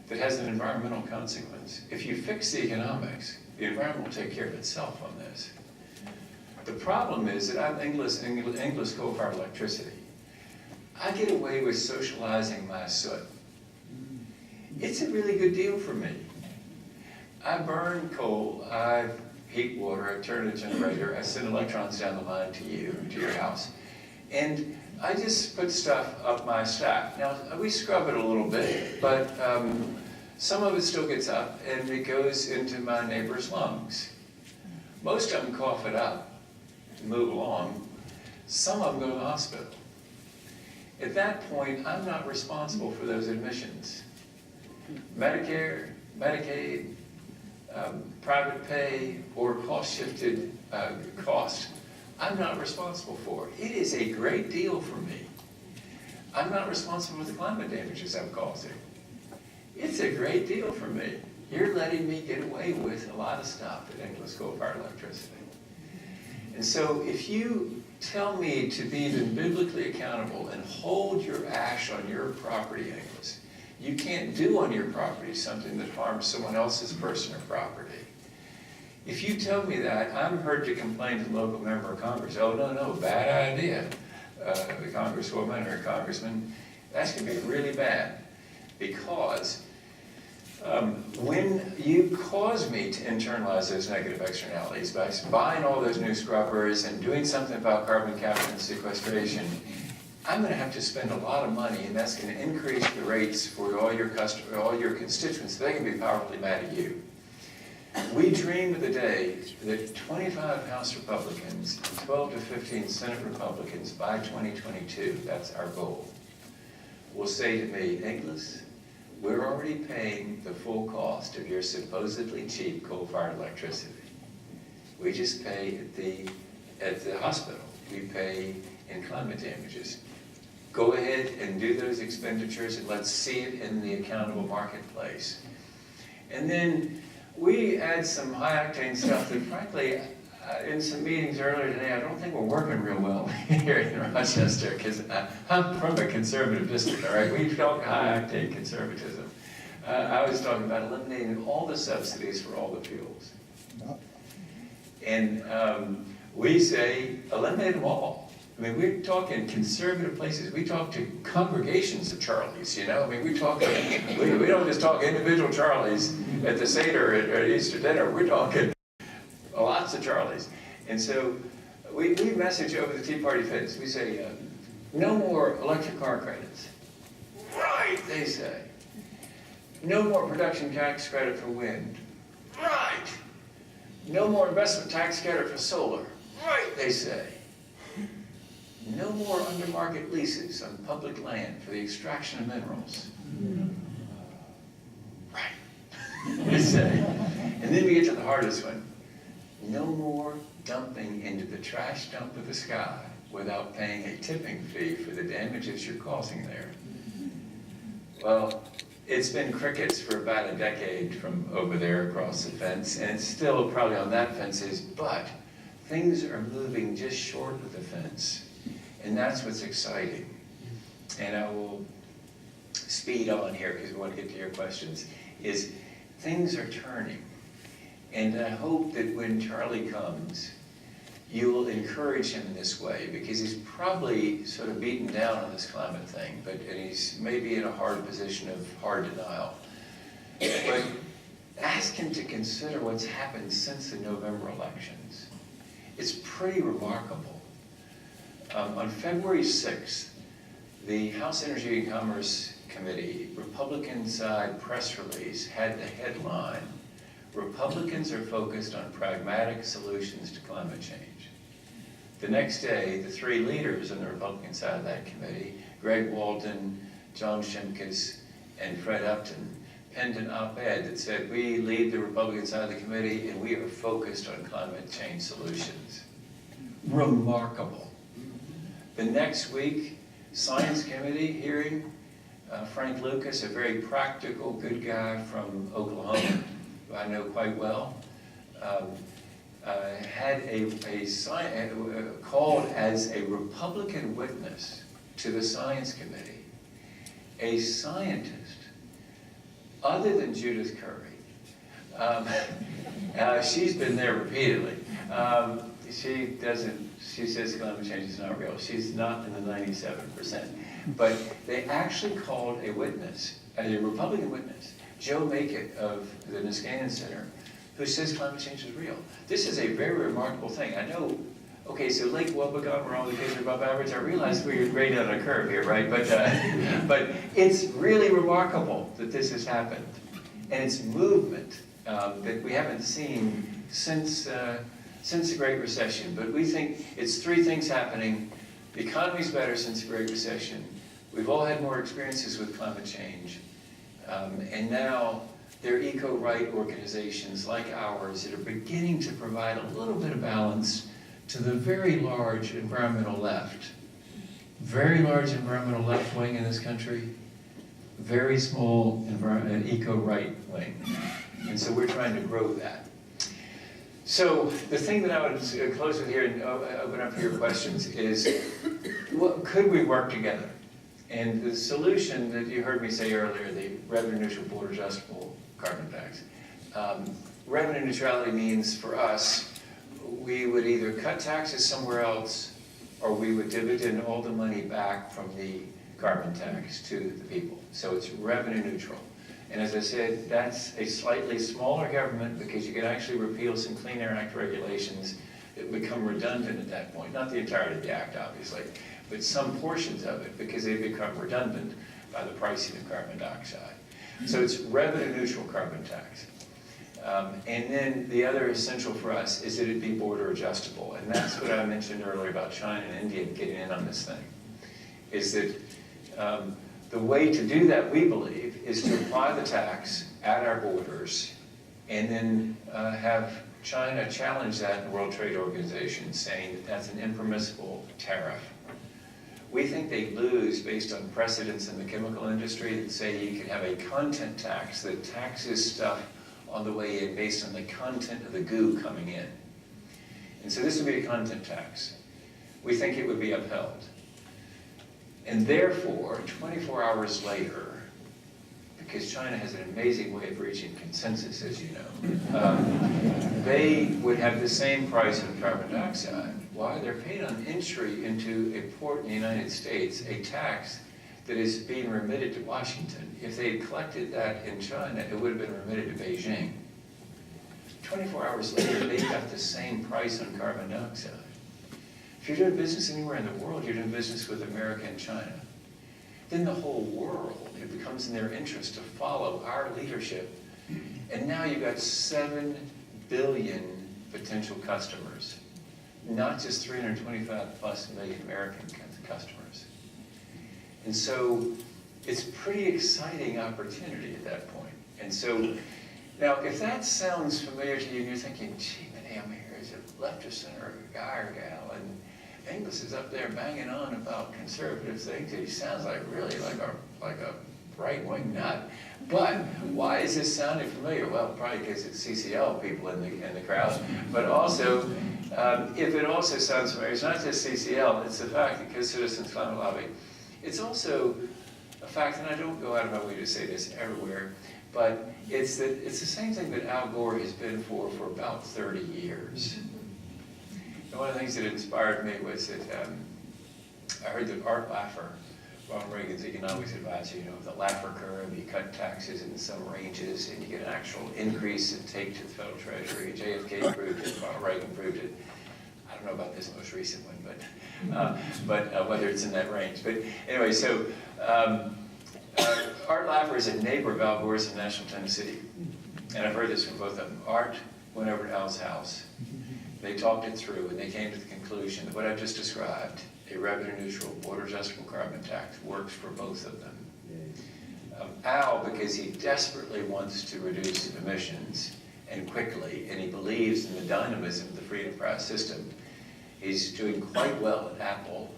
that has an environmental consequence. If you fix the economics, the environment will take care of itself on this. The problem is that I'm Inglis coal-fired electricity. I get away with socializing my soot. It's a really good deal for me. I burn coal, I heat water, I turn a generator, I send electrons down the line to you, to your house. And I just put stuff up my stack. Now, we scrub it a little bit, but some of it still gets up and it goes into my neighbor's lungs. Most of them cough it up to move along. Some of them go to the hospital. At that point, I'm not responsible for those admissions. Medicare, Medicaid, private pay, or cost-shifted cost, I'm not responsible for. It is a great deal for me. I'm not responsible for the climate damages I'm causing. It's a great deal for me. You're letting me get away with a lot of stuff at Inglis coal-fired electricity. And so if you tell me to be then biblically accountable and hold your ash on your property, Inglis, you can't do on your property something that harms someone else's person or property. If you tell me that, I'm heard to complain to the local member of Congress, oh, no, bad idea, the congresswoman or congressman. That's going to be really bad, because when you cause me to internalize those negative externalities by buying all those new scrubbers and doing something about carbon capture and sequestration, I'm going to have to spend a lot of money, and that's going to increase the rates for all your customers, all your constituents. They're going to be powerfully mad at you. We dream of the day that 25 House Republicans, 12 to 15 Senate Republicans by 2022, that's our goal, will say to me, Inglis, we're already paying the full cost of your supposedly cheap coal-fired electricity. We just pay at the hospital. We pay in climate damages. Go ahead and do those expenditures and let's see it in the accountable marketplace. And then we add some high-octane stuff that, frankly, in some meetings earlier today, I don't think we're working real well here in Rochester, because I'm from a conservative district, all right? We talk high-octane conservatism. I was talking about eliminating all the subsidies for all the fuels. And we say, eliminate them all. I mean, we're talking conservative places. We talk to congregations of Charlies, you know? I mean, we don't just talk individual Charlies at the Seder at Easter dinner. We're talking lots of Charlies. And so we message over the Tea Party fence. We say, no more electric car credits. Right, they say. No more production tax credit for wind. Right. No more investment tax credit for solar. Right, they say. No more under-market leases on public land for the extraction of minerals. Right, they say. And then we get to the hardest one. No more dumping into the trash dump of the sky without paying a tipping fee for the damages you're causing there. Well, it's been crickets for about a decade from over there across the fence, and it's still probably on that fences, but things are moving just short of the fence. And that's what's exciting. And I will speed on here because we want to get to your questions, is things are turning. And I hope that when Charlie comes, you will encourage him in this way, because he's probably sort of beaten down on this climate thing, and he's maybe in a hard position of hard denial. But ask him to consider what's happened since the November elections. It's pretty remarkable. On February 6th, the House Energy and Commerce Committee Republican side press release had the headline, Republicans are focused on pragmatic solutions to climate change. The next day, the three leaders on the Republican side of that committee, Greg Walton, John Shimkus, and Fred Upton, penned an op-ed that said, we lead the Republican side of the committee and we are focused on climate change solutions. Remarkable. The next week, Science Committee hearing, Frank Lucas, a very practical, good guy from Oklahoma, who I know quite well, had called as a Republican witness to the Science Committee, a scientist other than Judith Curry. She's been there repeatedly. She says climate change is not real. She's not in the 97%. But they actually called a witness, a Republican witness, Joe Makitt of the Niskanen Center, who says climate change is real. This is a very remarkable thing. I know Okay, so Lake Wobegon, where all the kids are above average, I realize we're great on a curve here, right? But it's really remarkable that this has happened. And it's movement that we haven't seen since the Great Recession. But we think it's three things happening. The economy's better since the Great Recession. We've all had more experiences with climate change. And now there are eco-right organizations like ours that are beginning to provide a little bit of balance to the very large environmental left. Very large environmental left wing in this country, very small eco-right wing. And so we're trying to grow that. So the thing that I would close with here and open up for your questions is, could we work together? And the solution that you heard me say earlier, the revenue neutral border adjustable carbon tax. Revenue neutrality means for us, we would either cut taxes somewhere else or we would dividend all the money back from the carbon tax to the people. So it's revenue neutral. And as I said, that's a slightly smaller government because you can actually repeal some Clean Air Act regulations that become redundant at that point. Not the entirety of the act, obviously, but some portions of it because they become redundant by the pricing of carbon dioxide. So it's revenue neutral carbon tax. And then the other essential for us is that it be border adjustable. And that's what I mentioned earlier about China and India getting in on this thing. Is that the way to do that, we believe, is to apply the tax at our borders and then have China challenge that in the World Trade Organization, saying that that's an impermissible tariff. We think they lose based on precedents in the chemical industry that say you can have a content tax that taxes stuff on the way in based on the content of the goo coming in. And so this would be a content tax. We think it would be upheld. And therefore, 24 hours later, because China has an amazing way of reaching consensus, as you know, they would have the same price of carbon dioxide. Why? They're paid on entry into a port in the United States, a tax that is being remitted to Washington. If they had collected that in China, it would have been remitted to Beijing. 24 hours later, they got the same price on carbon dioxide. If you're doing business anywhere in the world, you're doing business with America and China. Then the whole world, it becomes in their interest to follow our leadership. And now you've got 7 billion potential customers, not just 325 plus million American customers. And so it's a pretty exciting opportunity at that point. And so now if that sounds familiar to you and you're thinking, gee, I'm here as a leftist or a guy or gal, and Inglis is up there banging on about conservative things. He sounds like really like a right-wing nut. But why is this sounding familiar? Well, probably because it's CCL people in the crowd. But also, if it also sounds familiar, it's not just CCL. It's the fact that because Citizens Climate Lobby, it's also a fact, and I don't go out of my way to say this everywhere, but it's the same thing that Al Gore has been for about 30 years. And one of the things that inspired me was that I heard that Art Laffer, Ronald Reagan's economics advisor, the Laffer curve, you cut taxes in some ranges and you get an actual increase in take to the federal treasury. JFK proved it, Ronald Reagan proved it. I don't know about this most recent one, but whether it's in that range. But anyway, so Art Laffer is a neighbor of Al Gore's in Nashville, Tennessee. And I've heard this from both of them. Art went over to Al's house. They talked it through, and they came to the conclusion that what I've just described, a revenue-neutral, border-adjustable carbon tax, works for both of them. Al, because he desperately wants to reduce emissions, and quickly, and he believes in the dynamism of the free enterprise system, he's doing quite well at Apple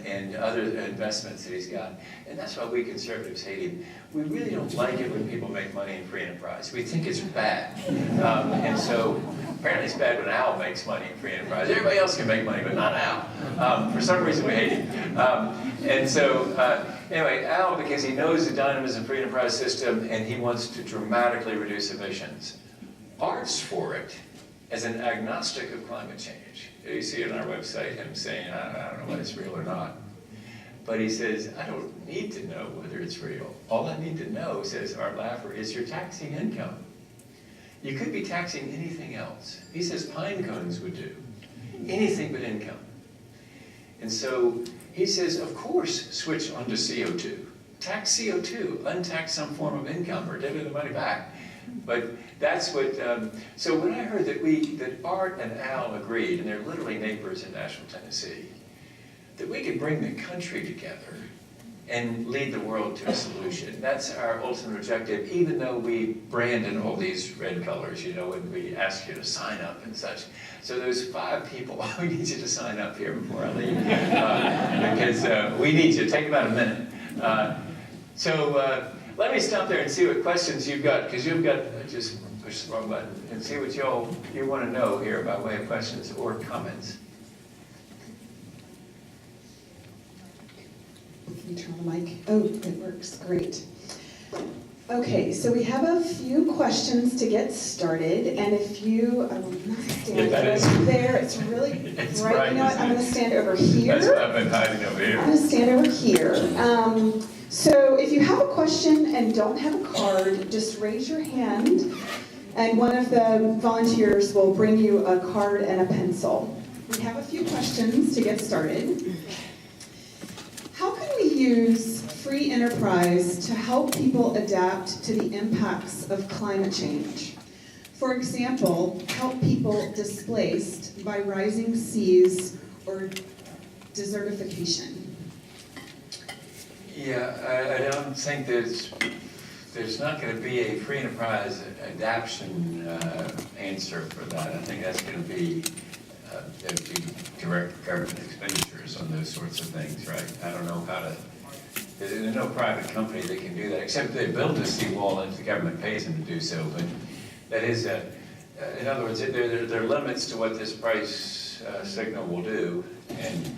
and other investments that he's got. And that's why we conservatives hate him. We really don't like it when people make money in free enterprise. We think it's bad. And so apparently it's bad when Al makes money in free enterprise. Everybody else can make money, but not Al. For some reason we hate him. And so anyway, Al, because he knows the dynamism of the free enterprise system and he wants to dramatically reduce emissions. Art's for it as an agnostic of climate change. You see it on our website, him saying, I don't know whether it's real or not. But he says, I don't need to know whether it's real. All I need to know, says Art Laffer, is you're taxing income. You could be taxing anything else. He says pine cones would do. anything but income. And so he says, of course, switch onto CO2. Tax CO2, untax some form of income, or deliver the money back. But that's what, so when I heard that Art and Al agreed, and they're literally neighbors in Nashville, Tennessee, that we could bring the country together and lead the world to a solution. That's our ultimate objective, even though we brand in all these red colors, you know, and we ask you to sign up and such. So those 5 people, we need you to sign up here before I leave, because we need you. Take about a minute. So let me stop there and see what questions you've got, because you've got, just push the wrong button, and see what you want to know here by way of questions or comments. Can you turn on the mic? Oh, it works, great. Okay, so we have a few questions to get started, and if you, I will not stand over there, it's really It's bright. bright, You know what, I'm gonna stand over here. That's what I've been hiding over here. I'm gonna stand over here. So if you have a question and don't have a card, just raise your hand, and one of the volunteers will bring you a card and a pencil. We have a few questions to get started. How can we use free enterprise to help people adapt to the impacts of climate change? For example, help people displaced by rising seas or desertification. Yeah, I don't think there's not going to be a free enterprise adaptation answer for that. I think that's going to be there'd be direct government expenditures on those sorts of things, right? I don't know how to. There's no private company that can do that, except they build a seawall and the government pays them to do so. But that is, in other words, there are limits to what this price signal will do, and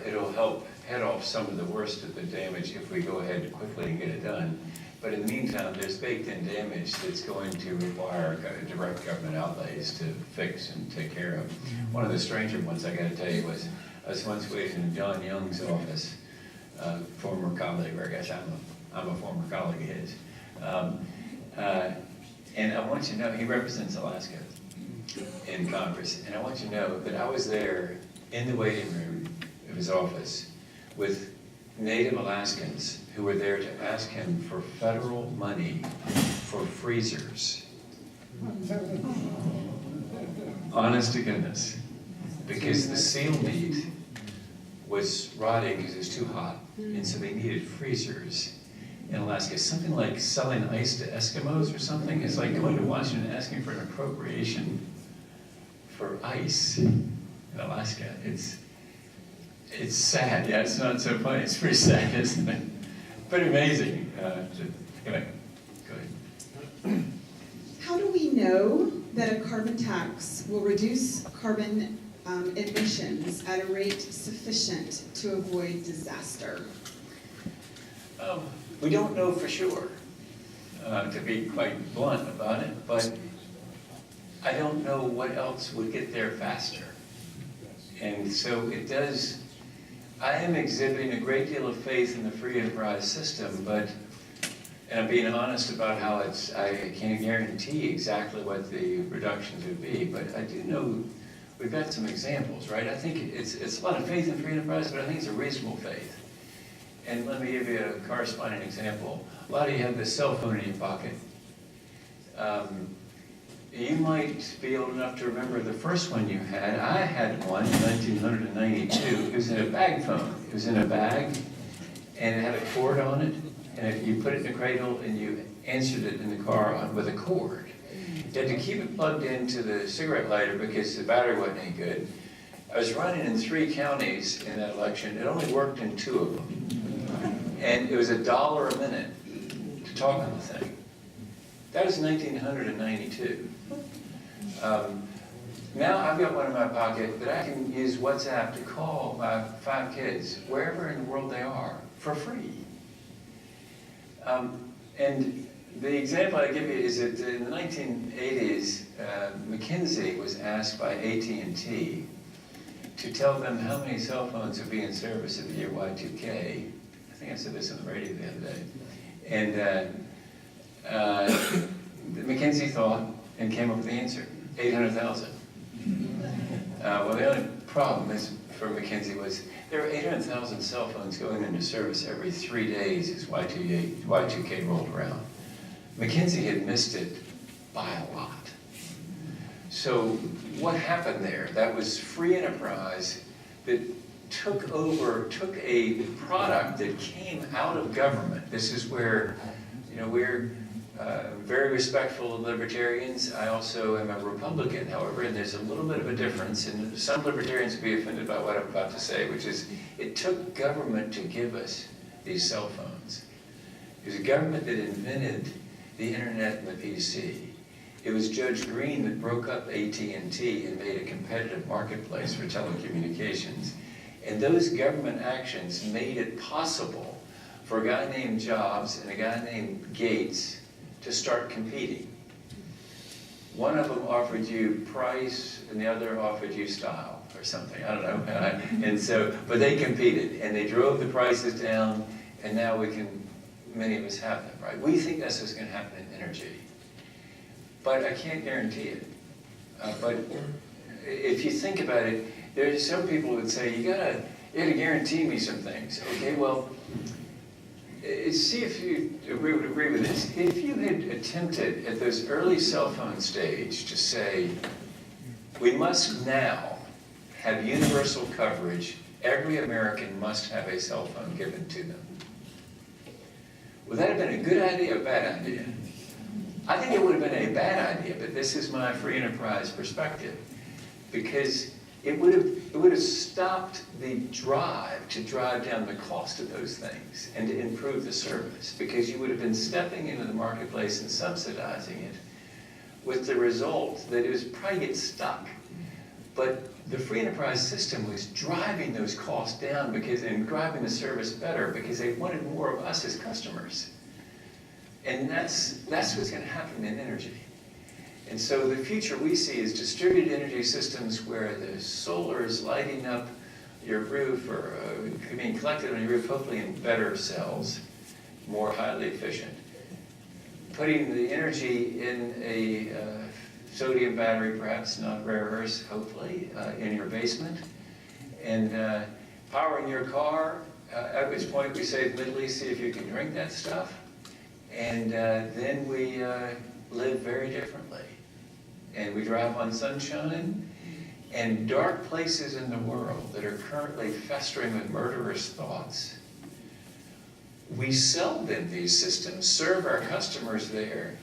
it'll help head off some of the worst of the damage if we go ahead quickly and get it done. But in the meantime, there's baked-in damage that's going to require direct government outlays to fix and take care of. One of the stranger ones, I got to tell you, was I was once waiting in John Young's office, former colleague, or I guess I'm a former colleague of his. And I want you to know, he represents Alaska in Congress, and I want you to know that I was there in the waiting room of his office with Native Alaskans who were there to ask him for federal money for freezers. Honest to goodness. Because the seal meat was rotting because it was too hot, and so they needed freezers in Alaska. Something like selling ice to Eskimos or something. It's like going to Washington and asking for an appropriation for ice in Alaska. It's sad. Yeah, it's not so funny. It's pretty sad, isn't it? Pretty amazing. Anyway, go ahead. How do we know that a carbon tax will reduce carbon emissions at a rate sufficient to avoid disaster? We don't know for sure, to be quite blunt about it, but I don't know what else would get there faster. And so it does. I am exhibiting a great deal of faith in the free enterprise system, but, and I'm being honest about how I can't guarantee exactly what the reductions would be, but I do know we've got some examples, right? I think it's a lot of faith in free enterprise, but I think it's a reasonable faith. And let me give you a corresponding example. A lot of you have this cell phone in your pocket. You might be old enough to remember the first one you had. I had one in 1992. It was in a bag phone. It was in a bag, and it had a cord on it. And you put it in the cradle, and you answered it in the car with a cord. You had to keep it plugged into the cigarette lighter because the battery wasn't any good. I was running in 3 counties in that election. It only worked in 2 of them. And it was $1 a minute to talk on the thing. That was 1992. Now I've got one in my pocket that I can use WhatsApp to call my 5 kids, wherever in the world they are, for free. And the example I give you is that in the 1980s, McKinsey was asked by AT&T to tell them how many cell phones would be in service in the year Y2K. I think I said this on the radio the other day. And McKinsey thought and came up with the answer, 800,000. Well, the only problem is for McKinsey was there were 800,000 cell phones going into service every 3 days as Y2K rolled around. McKinsey had missed it by a lot. So what happened there? That was free enterprise that took a product that came out of government. This is where, we're very respectful of libertarians. I also am a Republican, however, and there's a little bit of a difference, and some libertarians will be offended by what I'm about to say, which is it took government to give us these cell phones. It was a government that invented the internet and the PC. It was Judge Green that broke up AT&T and made a competitive marketplace for telecommunications. And those government actions made it possible for a guy named Jobs and a guy named Gates to start competing. One of them offered you price and the other offered you style or something, I don't know. And so, but they competed and they drove the prices down, and now many of us have them, right? We think that's what's going to happen in energy. But I can't guarantee it. But if you think about it, there's some people who would say, you gotta guarantee me some things. Okay, well, see if you would agree with this. If you had attempted at those early cell phone stage to say, we must now have universal coverage, every American must have a cell phone given to them. Would that have been a good idea or a bad idea? I think it would have been a bad idea, but this is my free enterprise perspective. Because it would have stopped the drive to drive down the cost of those things and to improve the service, because you would have been stepping into the marketplace and subsidizing it with the result that it was probably get stuck. But the free enterprise system was driving those costs down and driving the service better because they wanted more of us as customers. And that's what's going to happen in energy. And so the future we see is distributed energy systems where the solar is lighting up your roof or being collected on your roof, hopefully in better cells, more highly efficient. Putting the energy in a sodium battery, perhaps not rare earths, hopefully, in your basement, and powering your car, at which point we say, admittedly, see if you can drink that stuff. And then we live very differently. And we drive on sunshine, and dark places in the world that are currently festering with murderous thoughts. We sell them these systems, serve our customers there,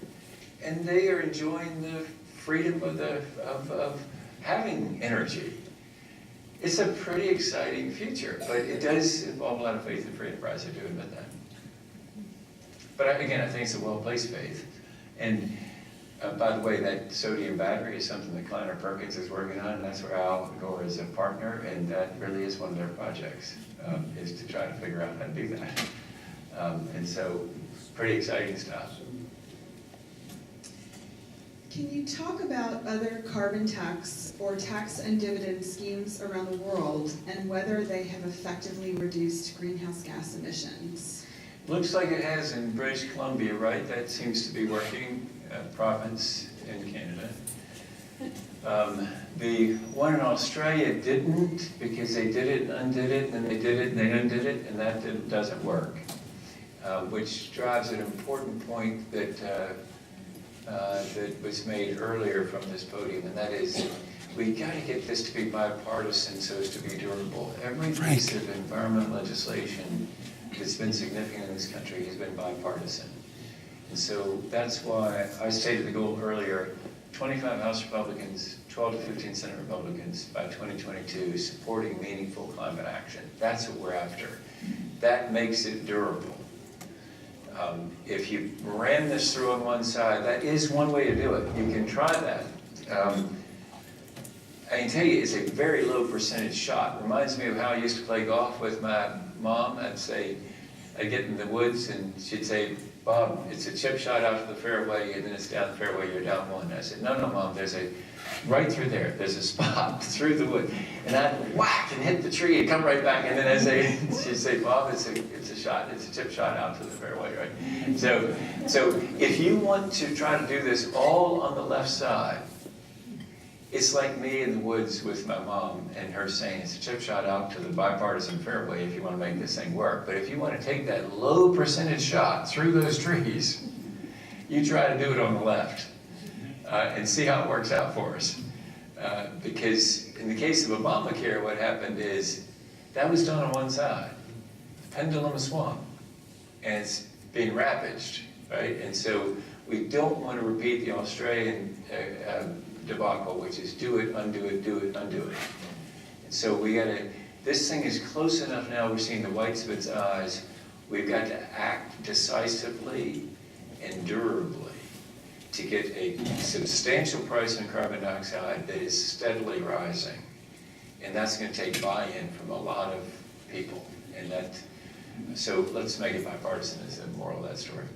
and they are enjoying the freedom of having energy. It's a pretty exciting future, but it does involve a lot of faith in free enterprise, I do admit that. But again, I think it's a well-placed faith. And by the way, that sodium battery is something that Kleiner Perkins is working on, and that's where Al Gore is a partner, and that really is one of their projects, is to try to figure out how to do that. And so, pretty exciting stuff. Can you talk about other carbon tax or tax and dividend schemes around the world and whether they have effectively reduced greenhouse gas emissions? Looks like it has in British Columbia, right? That seems to be working. Province in Canada. The one in Australia didn't, because they did it and undid it, and then they did it and they undid it, and that doesn't work. Which drives an important point that was made earlier from this podium, and that is we got to get this to be bipartisan so as to be durable. Every piece of environmental legislation that's been significant in this country has been bipartisan. And so that's why I stated the goal earlier, 25 House Republicans, 12 to 15 Senate Republicans by 2022 supporting meaningful climate action. That's what we're after. That makes it durable. If you ram this through on one side, that is one way to do it. You can try that. I can tell you it's a very low percentage shot. Reminds me of how I used to play golf with my mom. I'd get in the woods and she'd say, Bob, it's a chip shot out to the fairway, and then it's down the fairway, you're down one. I said, no, Mom, right through there, there's a spot through the wood. And I'd whack and hit the tree and come right back, and then she'd say, Bob, it's a chip shot out to the fairway, right? So if you want to try to do this all on the left side, It's like me in the woods with my mom and her saying it's a chip shot out to the bipartisan fairway if you want to make this thing work. But if you want to take that low percentage shot through those trees, you try to do it on the left and see how it works out for us. Because in the case of Obamacare, what happened is that was done on one side. The pendulum swung, and it's being ravaged, right? And so we don't want to repeat the Australian debacle, which is do it, undo it, do it, undo it. And so we got to, this thing is close enough now, we're seeing the whites of its eyes. We've got to act decisively and durably to get a substantial price on carbon dioxide that is steadily rising. And that's going to take buy-in from a lot of people. And that, so let's make it bipartisan is the moral of that story.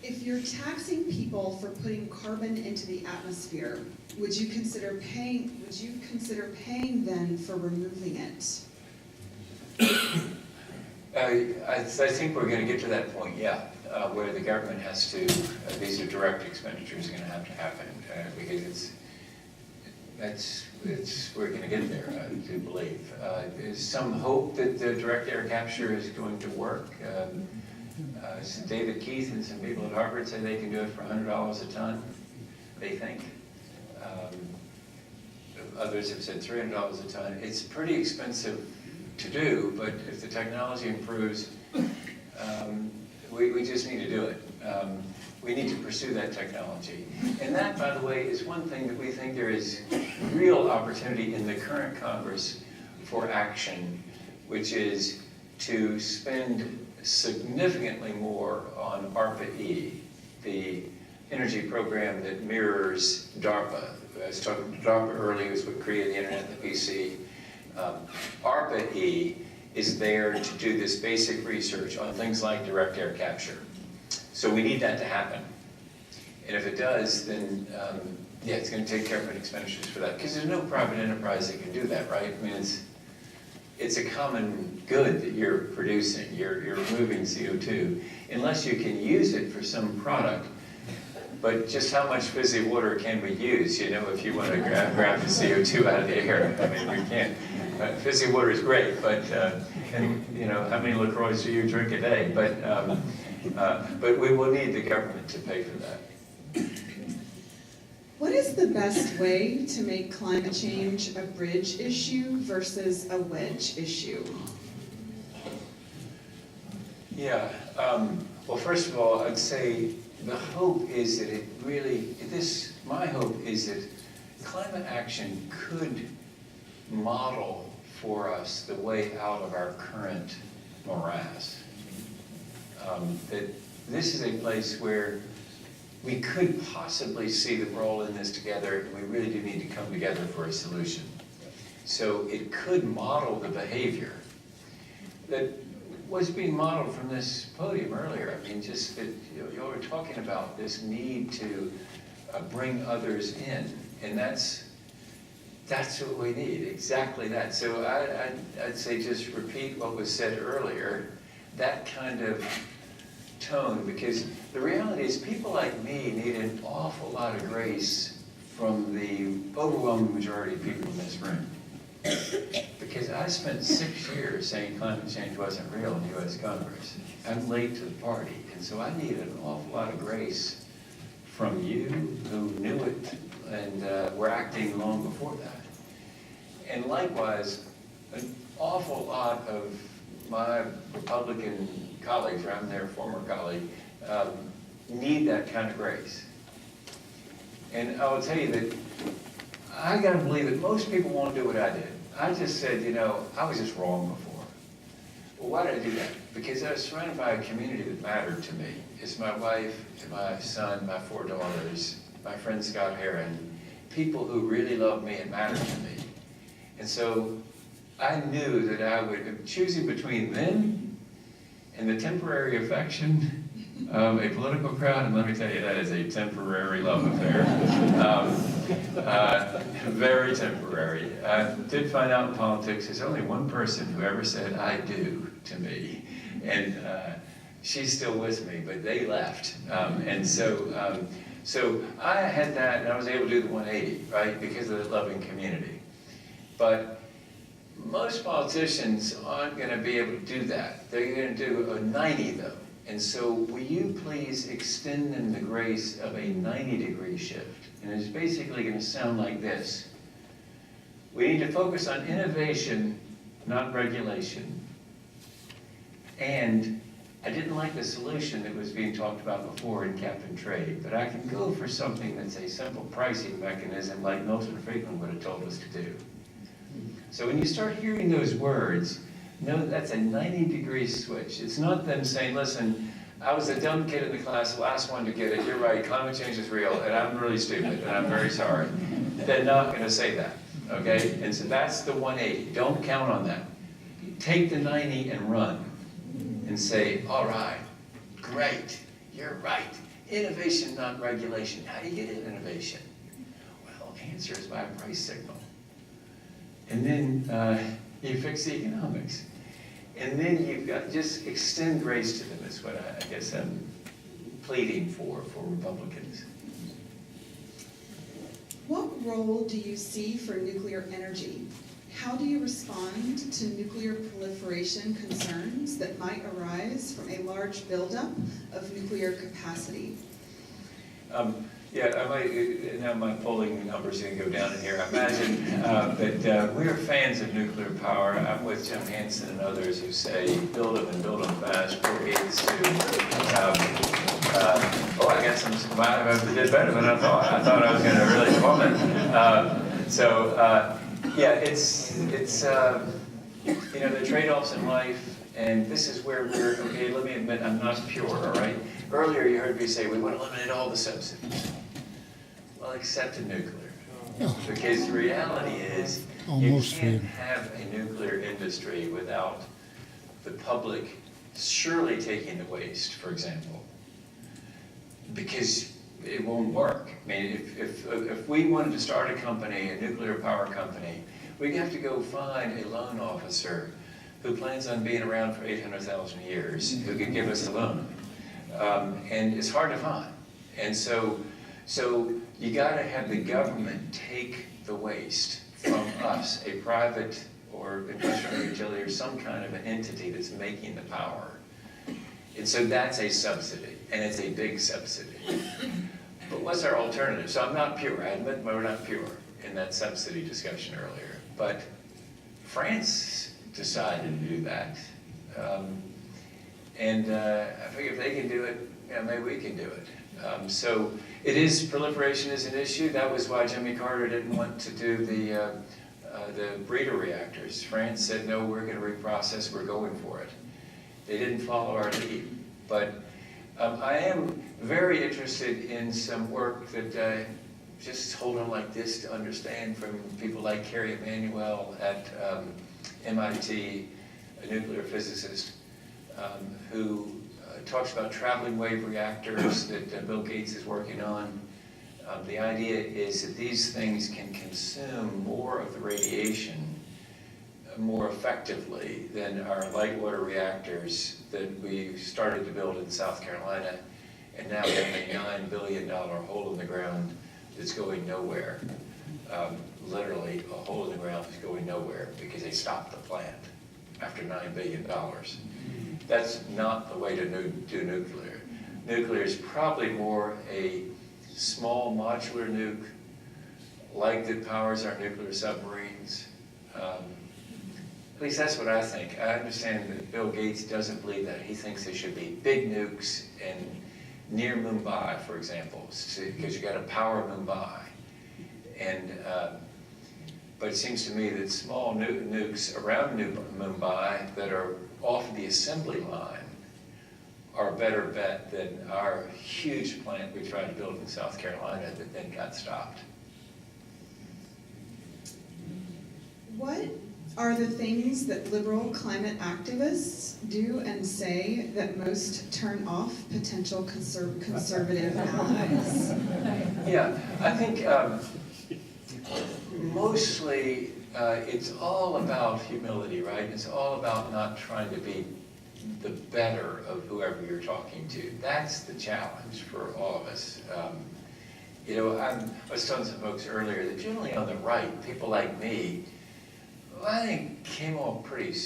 If you're taxing people for putting carbon into the atmosphere, would you consider paying then for removing it? I think we're going to get to that point, yeah, where the government has to, these are direct expenditures going to have to happen, because we're going to get there, I do believe. There's some hope that the direct air capture is going to work. David Keith and some people at Harvard say they can do it for $100 a ton, they think. Others have said $300 a ton. It's pretty expensive to do, but if the technology improves, we just need to do it. We need to pursue that technology. And that, by the way, is one thing that we think there is real opportunity in the current Congress for action, which is to spend significantly more on ARPA-E, the energy program that mirrors DARPA. I was talking about DARPA earlier, is what created the internet and the PC. ARPA-E is there to do this basic research on things like direct air capture. So we need that to happen. And if it does, then yeah, it's going to take government expenditures for that. Because there's no private enterprise that can do that, right? I mean, it's a common good that you're producing. You're removing CO2, unless you can use it for some product. But just how much fizzy water can we use, you know, if you want to grab the CO2 out of the air? I mean, we can't. Fizzy water is great, but, and, you know, how many LaCroix do you drink a day? But we will need the government to pay for that. What is the best way to make climate change a bridge issue versus a wedge issue? Yeah, well, first of all, I'd say the hope is that my hope is that climate action could model for us the way out of our current morass. That this is a place where we could possibly see that we're all in this together, and we really do need to come together for a solution. So it could model the behavior that was being modeled from this podium earlier. I mean, just that you were talking about this need to bring others in, and that's what we need, exactly that. So I'd say just repeat what was said earlier, that kind of tone, because the reality is people like me need an awful lot of grace from the overwhelming majority of people in this room. Because I spent 6 years saying climate change wasn't real in the U.S. Congress. I'm late to the party, and so I need an awful lot of grace from you who knew it and were acting long before that. And likewise, an awful lot of my Republican colleagues, or I'm their former colleague, need that kind of grace. And I will tell you that I got to believe that most people won't do what I did. I just said, you know, I was just wrong before. Well, why did I do that? Because I was surrounded by a community that mattered to me. It's my wife, my son, my 4 daughters, my friend Scott Heron, people who really loved me and mattered to me. And so I knew that I would, choosing between them and the temporary affection of a political crowd, and let me tell you, that is a temporary love affair. Very temporary. I did find out in politics, there's only one person who ever said, "I do," to me. And she's still with me, but they left. So I had that, and I was able to do the 180, right, because of the loving community. But most politicians aren't going to be able to do that. They're going to do a 90, though. And so will you please extend them the grace of a 90-degree shift? And it's basically going to sound like this. We need to focus on innovation, not regulation. And I didn't like the solution that was being talked about before in cap and trade, but I can go for something that's a simple pricing mechanism like Milton Friedman would have told us to do. So when you start hearing those words, know that that's a 90-degree switch. It's not them saying, listen, I was a dumb kid in the class, the last one to get it, you're right, climate change is real, and I'm really stupid, and I'm very sorry. They're not going to say that, okay? And so that's the 180. Don't count on that. Take the 90 and run. And say, all right, great, you're right. Innovation, not regulation. How do you get innovation? Well, answer is by a price signal. And then you fix the economics. And then you've got, just extend grace to them is what I guess I'm pleading for Republicans. What role do you see for nuclear energy? How do you respond to nuclear proliferation concerns that might arise from a large buildup of nuclear capacity? Yeah, I might, now my polling numbers are going to go down in here. I imagine that we're fans of nuclear power. I'm with Jim Hansen and others who say build them and build them fast. Bill Gates too. I guess I did better than I thought. I thought I was going to really comment. Yeah, it's you know, the trade-offs in life, and this is where we're, okay, let me admit, I'm not pure, all right? Earlier you heard me say we want to eliminate all the subsidies. Well, except in nuclear. Because the reality is you can't have a nuclear industry without the public surely taking the waste, for example. Because it won't work. I mean, if we wanted to start a company, a nuclear power company, we'd have to go find a loan officer who plans on being around for 800,000 years, who could give us a loan. And it's hard to find. And so you gotta have the government take the waste from us, a private or industrial utility or some kind of an entity that's making the power. And so that's a subsidy, and it's a big subsidy. But what's our alternative? So I'm not pure, I admit we're not pure in that subsidy discussion earlier. But France decided to do that. I figure if they can do it, yeah, maybe we can do it. So it is, proliferation is an issue. That was why Jimmy Carter didn't want to do the breeder reactors. France said, no, we're going to reprocess, we're going for it. They didn't follow our lead. But I am very interested in some work that just hold on like this to understand from people like Carrie Emanuel at MIT, a nuclear physicist, who talks about traveling wave reactors that Bill Gates is working on. The idea is that these things can consume more of the radiation more effectively than our light water reactors that we started to build in South Carolina, and now we have a $9 billion hole in the ground that's going nowhere. Literally, a hole in the ground is going nowhere because they stopped the plant after $9 billion. That's not the way to do nuclear. Nuclear is probably more a small modular nuke, like that powers our nuclear submarines. At least that's what I think. I understand that Bill Gates doesn't believe that. He thinks there should be big nukes and near Mumbai, for example, because you got to power Mumbai. And but it seems to me that small nukes around Mumbai that are off the assembly line are a better bet than our huge plant we tried to build in South Carolina that then got stopped. What are the things that liberal climate activists do and say that most turn off potential conservative allies? Yeah, I think mostly it's all about humility, right? It's all about not trying to be the better of whoever you're talking to. That's the challenge for all of us. You know, I was telling some folks earlier that generally on the right, people like me, well, I think came off pretty,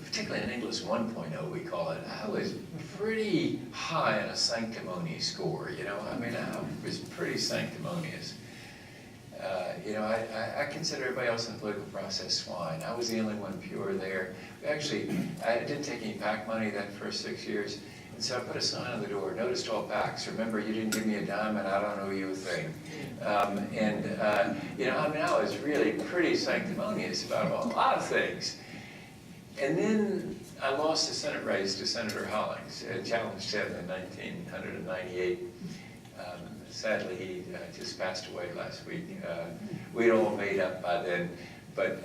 particularly in English 1.0 we call it, I was pretty high on a sanctimony score, you know, I mean, I was pretty sanctimonious. You know, I consider everybody else in the political process swine. I was the only one pure there. Actually, I didn't take any PAC money that first 6 years, and so I put a sign on the door, notice to all PACs, remember you didn't give me a dime and I don't owe you a thing. You know, I mean, I was really pretty sanctimonious about a lot of things. And then I lost the Senate race to Senator Hollings, challenged him in 1998. Sadly, he just passed away last week. We'd all made up by then. But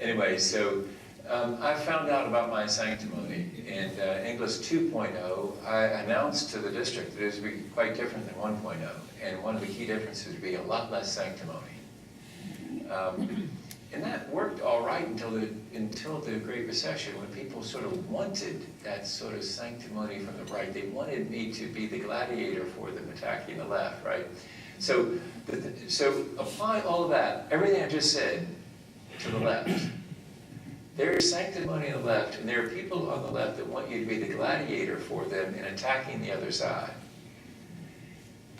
anyway, so I found out about my sanctimony. In Inglis 2.0, I announced to the district that it would be quite different than 1.0. And one of the key differences would be a lot less sanctimony. And that worked all right until the Great Recession, when people sort of wanted that sort of sanctimony from the right. They wanted me to be the gladiator for them attacking the left, right? So, so apply all of that, everything I just said, to the left. There is sanctimony on the left, and there are people on the left that want you to be the gladiator for them in attacking the other side.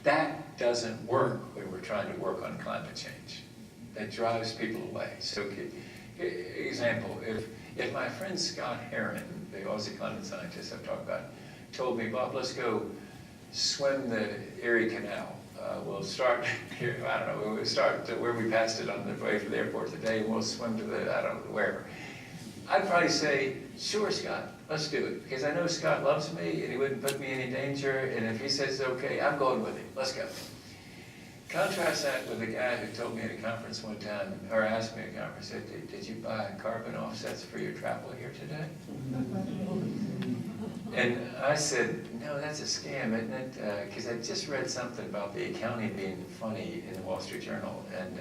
That doesn't work when we're trying to work on climate change. That drives people away. So, example, if my friend Scott Heron, the Aussie climate scientist I've talked about, told me, Bob, let's go swim the Erie Canal. We'll start here, I don't know, we'll start to where we passed it on the way from the airport today, and we'll swim to the, I don't know, wherever. I'd probably say, sure, Scott, let's do it. Because I know Scott loves me, and he wouldn't put me in any danger, and if he says, okay, I'm going with him, let's go. Contrast that with a guy who told me at a conference one time, or asked me at a conference, said, did you buy carbon offsets for your travel here today? And I said, no, that's a scam, isn't it? Because I just read something about the accounting being funny in the Wall Street Journal. And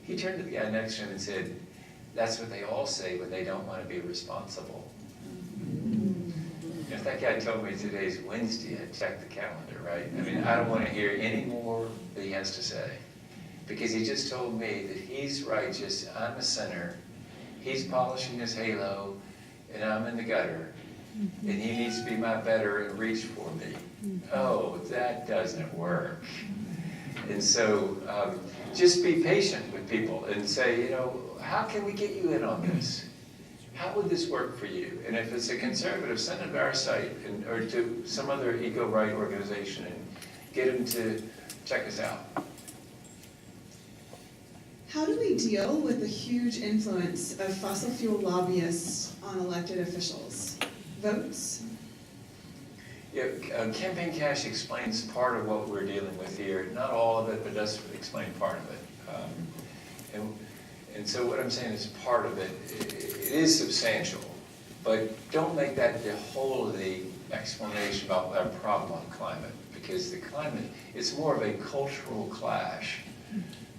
he turned to the guy next to him and said, that's what they all say when they don't want to be responsible. If that guy told me today's Wednesday, I'd check the calendar, right? I mean, I don't want to hear any more that he has to say. Because he just told me that he's righteous, I'm a sinner, he's polishing his halo, and I'm in the gutter, and he needs to be my better and reach for me. Oh, that doesn't work. And so just be patient with people and say, you know, how can we get you in on this? How would this work for you? And if it's a conservative, send it to our site or to some other eco-right organization and get them to check us out. How do we deal with the huge influence of fossil fuel lobbyists on elected officials? Votes? Yeah, campaign cash explains part of what we're dealing with here. Not all of it, but does explain part of it. And so what I'm saying is part of it, it is substantial, but don't make that the whole of the explanation about our problem on climate, because the climate, it's more of a cultural clash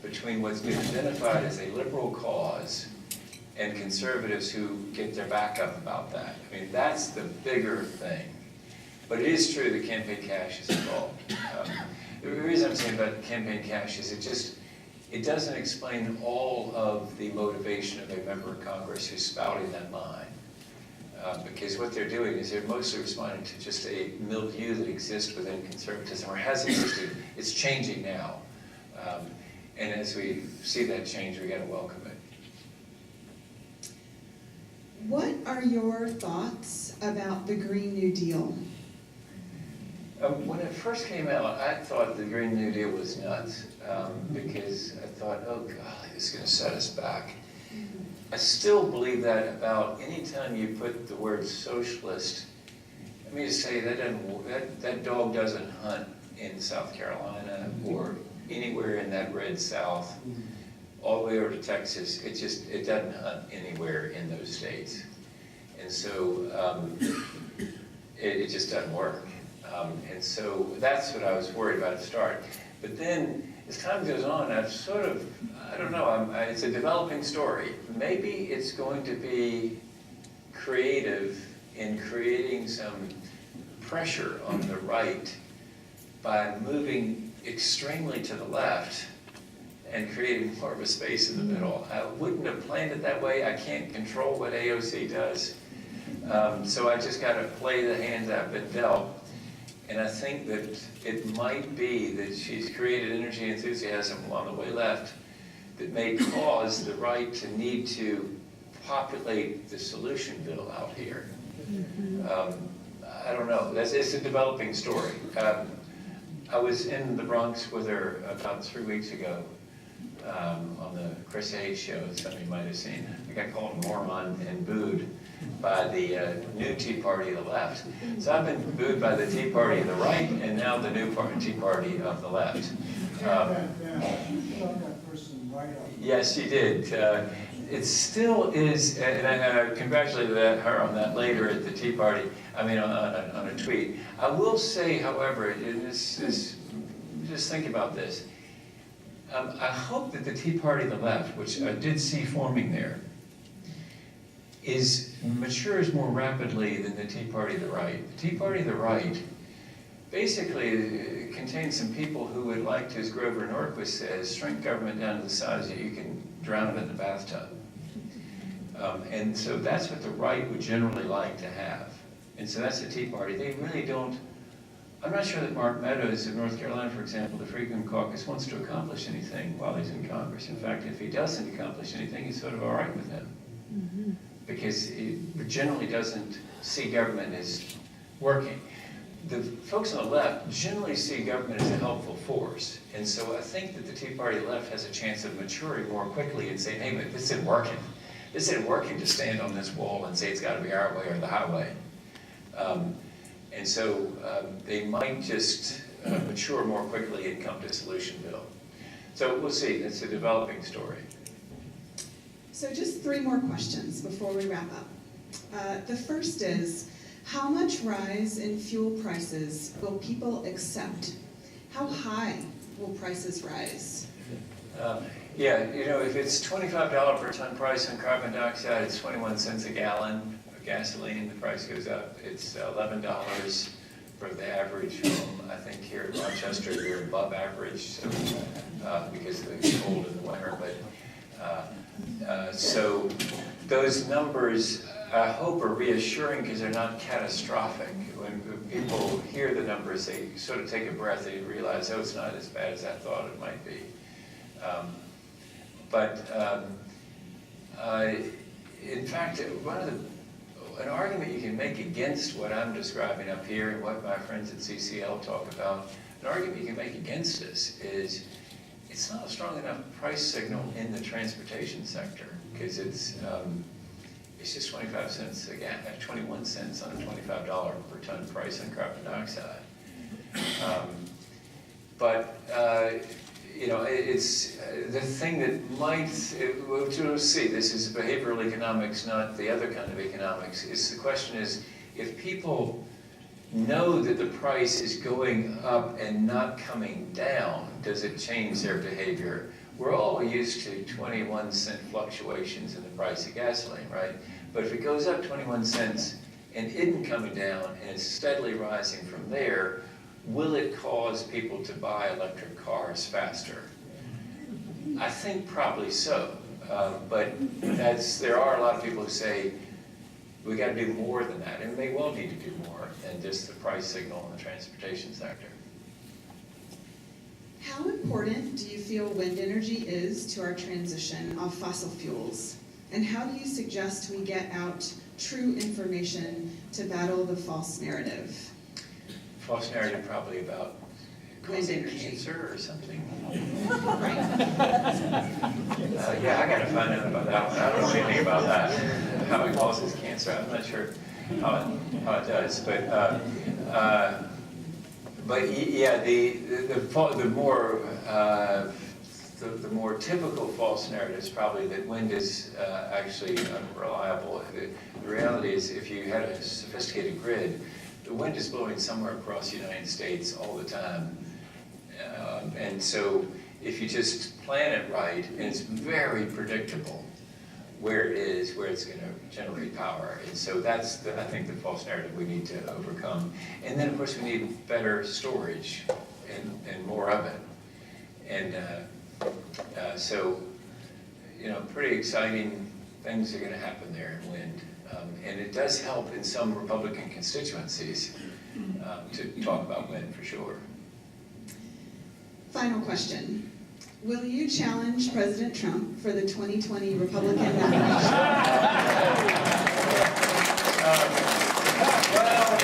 between what's been identified as a liberal cause and conservatives who get their back up about that. I mean, that's the bigger thing. But it is true that campaign cash is involved. The reason I'm saying about campaign cash is it doesn't explain all of the motivation of a member of Congress who's spouting that line. Because what they're doing is they're mostly responding to just a milieu that exists within conservatism, or has existed. It's changing now. And as we see that change, we got to welcome it. What are your thoughts about the Green New Deal? When it first came out, I thought the Green New Deal was nuts, because I thought, oh God, it's going to set us back. I still believe that about any time you put the word socialist. Let me just say that dog doesn't hunt in South Carolina or anywhere in that red South, all the way over to Texas. It doesn't hunt anywhere in those states, and so it just doesn't work. And so that's what I was worried about at the start. But then, as time goes on, I've sort of, I don't know, it's a developing story. Maybe it's going to be creative in creating some pressure on the right by moving extremely to the left and creating more of a space in the middle. I wouldn't have planned it that way. I can't control what AOC does. So I just got to play the hand I've been dealt. And I think that it might be that she's created energy enthusiasm along the way left that may cause the right to need to populate the solution bill out here. I don't know. It's a developing story. I was in the Bronx with her about 3 weeks ago on the Chris Hayes show, some of you might have seen. I got called a moron and booed by the new Tea Party of the left. So I've been booed by the Tea Party of the right and now the new Tea Party of the left. Yes, she did. It still is, and I congratulated her on that later at the Tea Party, on a tweet. I will say, however, just think about this. I hope that the Tea Party of the left, which I did see forming there, matures more rapidly than the Tea Party of the right. The Tea Party of the right basically contains some people who would like to, as Grover Norquist says, shrink government down to the size that you can drown it in the bathtub. And so that's what the right would generally like to have. And so that's the Tea Party. They really don't, I'm not sure that Mark Meadows of North Carolina, for example, the Freedom Caucus, wants to accomplish anything while he's in Congress. In fact, if he doesn't accomplish anything, he's sort of all right with him. Because he generally doesn't see government as working. The folks on the left generally see government as a helpful force. And so I think that the Tea Party left has a chance of maturing more quickly and saying, hey, but this isn't working. This isn't working to stand on this wall and say it's got to be our way or the highway. And so they might just mature more quickly and come to a solution bill. So we'll see. It's a developing story. So just 3 more questions before we wrap up. The first is, how much rise in fuel prices will people accept? How high will prices rise? Yeah, if it's $25 per ton price on carbon dioxide, it's 21 cents a gallon. Of gasoline, the price goes up. It's $11 for the average home. I think here in Rochester, you're above average, so, because of the cold in the winter. But so those numbers, I hope, are reassuring because they're not catastrophic. When people hear the numbers, they sort of take a breath. They realize, oh, it's not as bad as I thought it might be. In fact, an argument you can make against what I'm describing up here and what my friends at CCL talk about, an argument you can make against this is it's not a strong enough price signal in the transportation sector because it's just 25 cents again, 21 cents on a $25 per ton price on carbon dioxide. It's the thing that might, we'll see, this is behavioral economics, not the other kind of economics. The question is, if people know that the price is going up and not coming down, does it change their behavior? We're all used to 21 cent fluctuations in the price of gasoline, right? But if it goes up 21 cents and isn't coming down and it's steadily rising from there, will it cause people to buy electric cars faster? I think probably so, but there are a lot of people who say we got to do more than that, and they will need to do more than just the price signal in the transportation sector. How important do you feel wind energy is to our transition off fossil fuels? And how do you suggest we get out true information to battle the false narrative? False narrative probably about causing cancer or something. Right. Yeah, I got to find out about that one. I don't know anything about that, how it causes cancer. I'm not sure how it does. But yeah, the more typical false narrative is probably that wind is actually unreliable. The reality is, if you had a sophisticated grid, the wind is blowing somewhere across the United States all the time. And so if you just plan it right, and it's very predictable, where it is, where it's going to generate power. And so that's, I think, the false narrative we need to overcome. And then, of course, we need better storage and more of it. And so, you know, pretty exciting things are going to happen there in wind. And it does help in some Republican constituencies to talk about wind, for sure. Final question. Will you challenge President Trump for the 2020 Republican nomination? Well,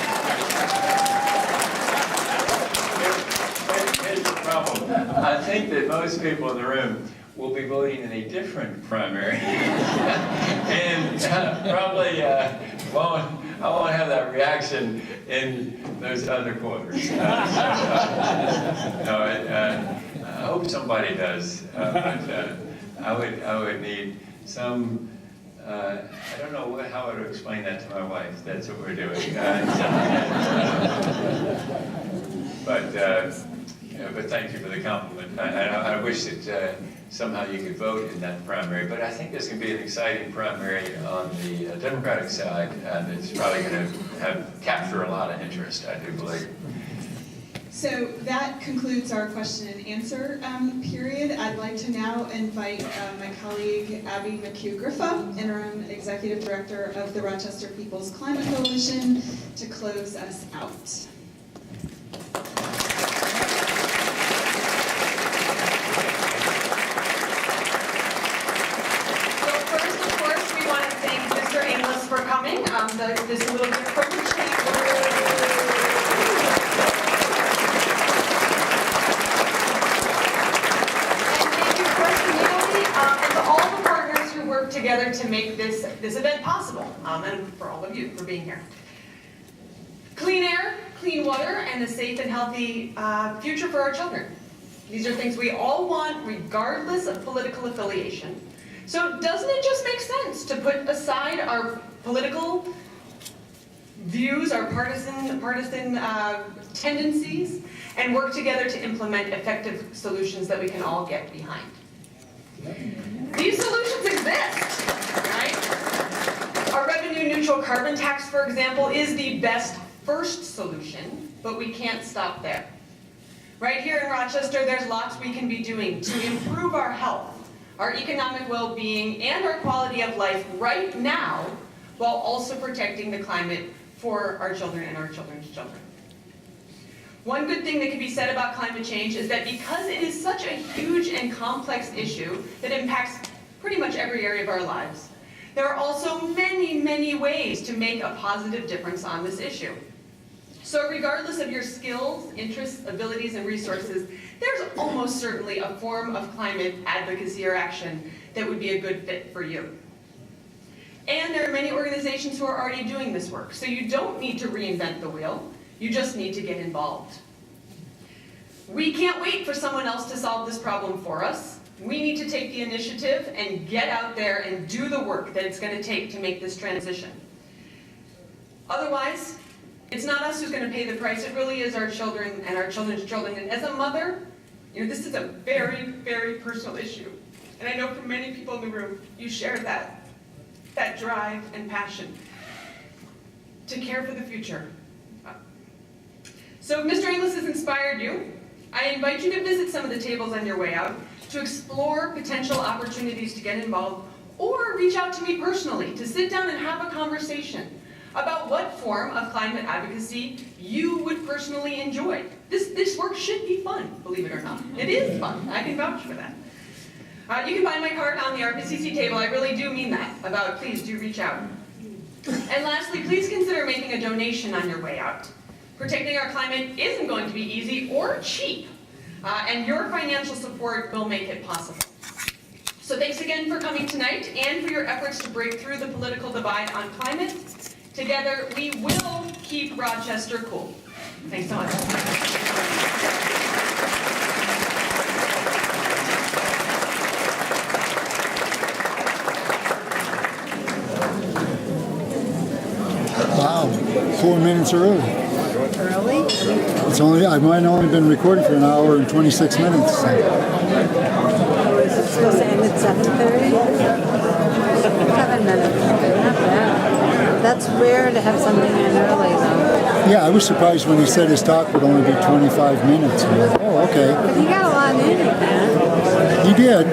here's the problem. I think that most people in the room will be voting in a different primary. And probably I won't have that reaction in those other quarters. I hope somebody does, but I would need some. I don't know how to explain that to my wife. That's what we're doing. But thank you for the compliment. I wish that somehow you could vote in that primary. But I think there's going to be an exciting primary on the Democratic side that's probably going to capture a lot of interest, I do believe. So that concludes our question and answer period. I'd like to now invite my colleague Abby McHugh-Griffa, Interim Executive Director of the Rochester People's Climate Coalition, to close us out. Inglis for coming. This little bit of privilege. And thank you personally and to all the partners who work together to make this event possible, and for all of you for being here. Clean air, clean water, and a safe and healthy future for our children. These are things we all want, regardless of political affiliation. So doesn't it just make sense to put aside our political views, our partisan tendencies, and work together to implement effective solutions that we can all get behind? These solutions exist, right? Our revenue-neutral carbon tax, for example, is the best first solution, but we can't stop there. Right here in Rochester, there's lots we can be doing to improve our health, our economic well-being, and our quality of life right now, while also protecting the climate for our children and our children's children. One good thing that can be said about climate change is that because it is such a huge and complex issue that impacts pretty much every area of our lives, there are also many, many ways to make a positive difference on this issue. So regardless of your skills, interests, abilities, and resources, there's almost certainly a form of climate advocacy or action that would be a good fit for you. And there are many organizations who are already doing this work, so you don't need to reinvent the wheel, you just need to get involved. We can't wait for someone else to solve this problem for us. We need to take the initiative and get out there and do the work that it's going to take to make this transition. Otherwise, it's not us who's going to pay the price, it really is our children and our children's children. And as a mother, this is a very, very personal issue. And I know for many people in the room, you share that drive and passion to care for the future. So if Mr. Inglis has inspired you, I invite you to visit some of the tables on your way out to explore potential opportunities to get involved, or reach out to me personally to sit down and have a conversation about what form of climate advocacy you would personally enjoy. This work should be fun, believe it or not. It is fun. I can vouch for that. You can find my card on the RPCC table. I really do mean that. Please do reach out. And lastly, please consider making a donation on your way out. Protecting our climate isn't going to be easy or cheap, and your financial support will make it possible. So thanks again for coming tonight and for your efforts to break through the political divide on climate. Together, we will keep Rochester cool. Thanks so much. Wow, 4 minutes early. Early? I might only been recording for an hour and 26 minutes. Was it supposed to end at 7:30? It's rare to have somebody in early, though. Yeah, I was surprised when he said his talk would only be 25 minutes. I'm like, oh, okay. But he got a lot in it, man. He did.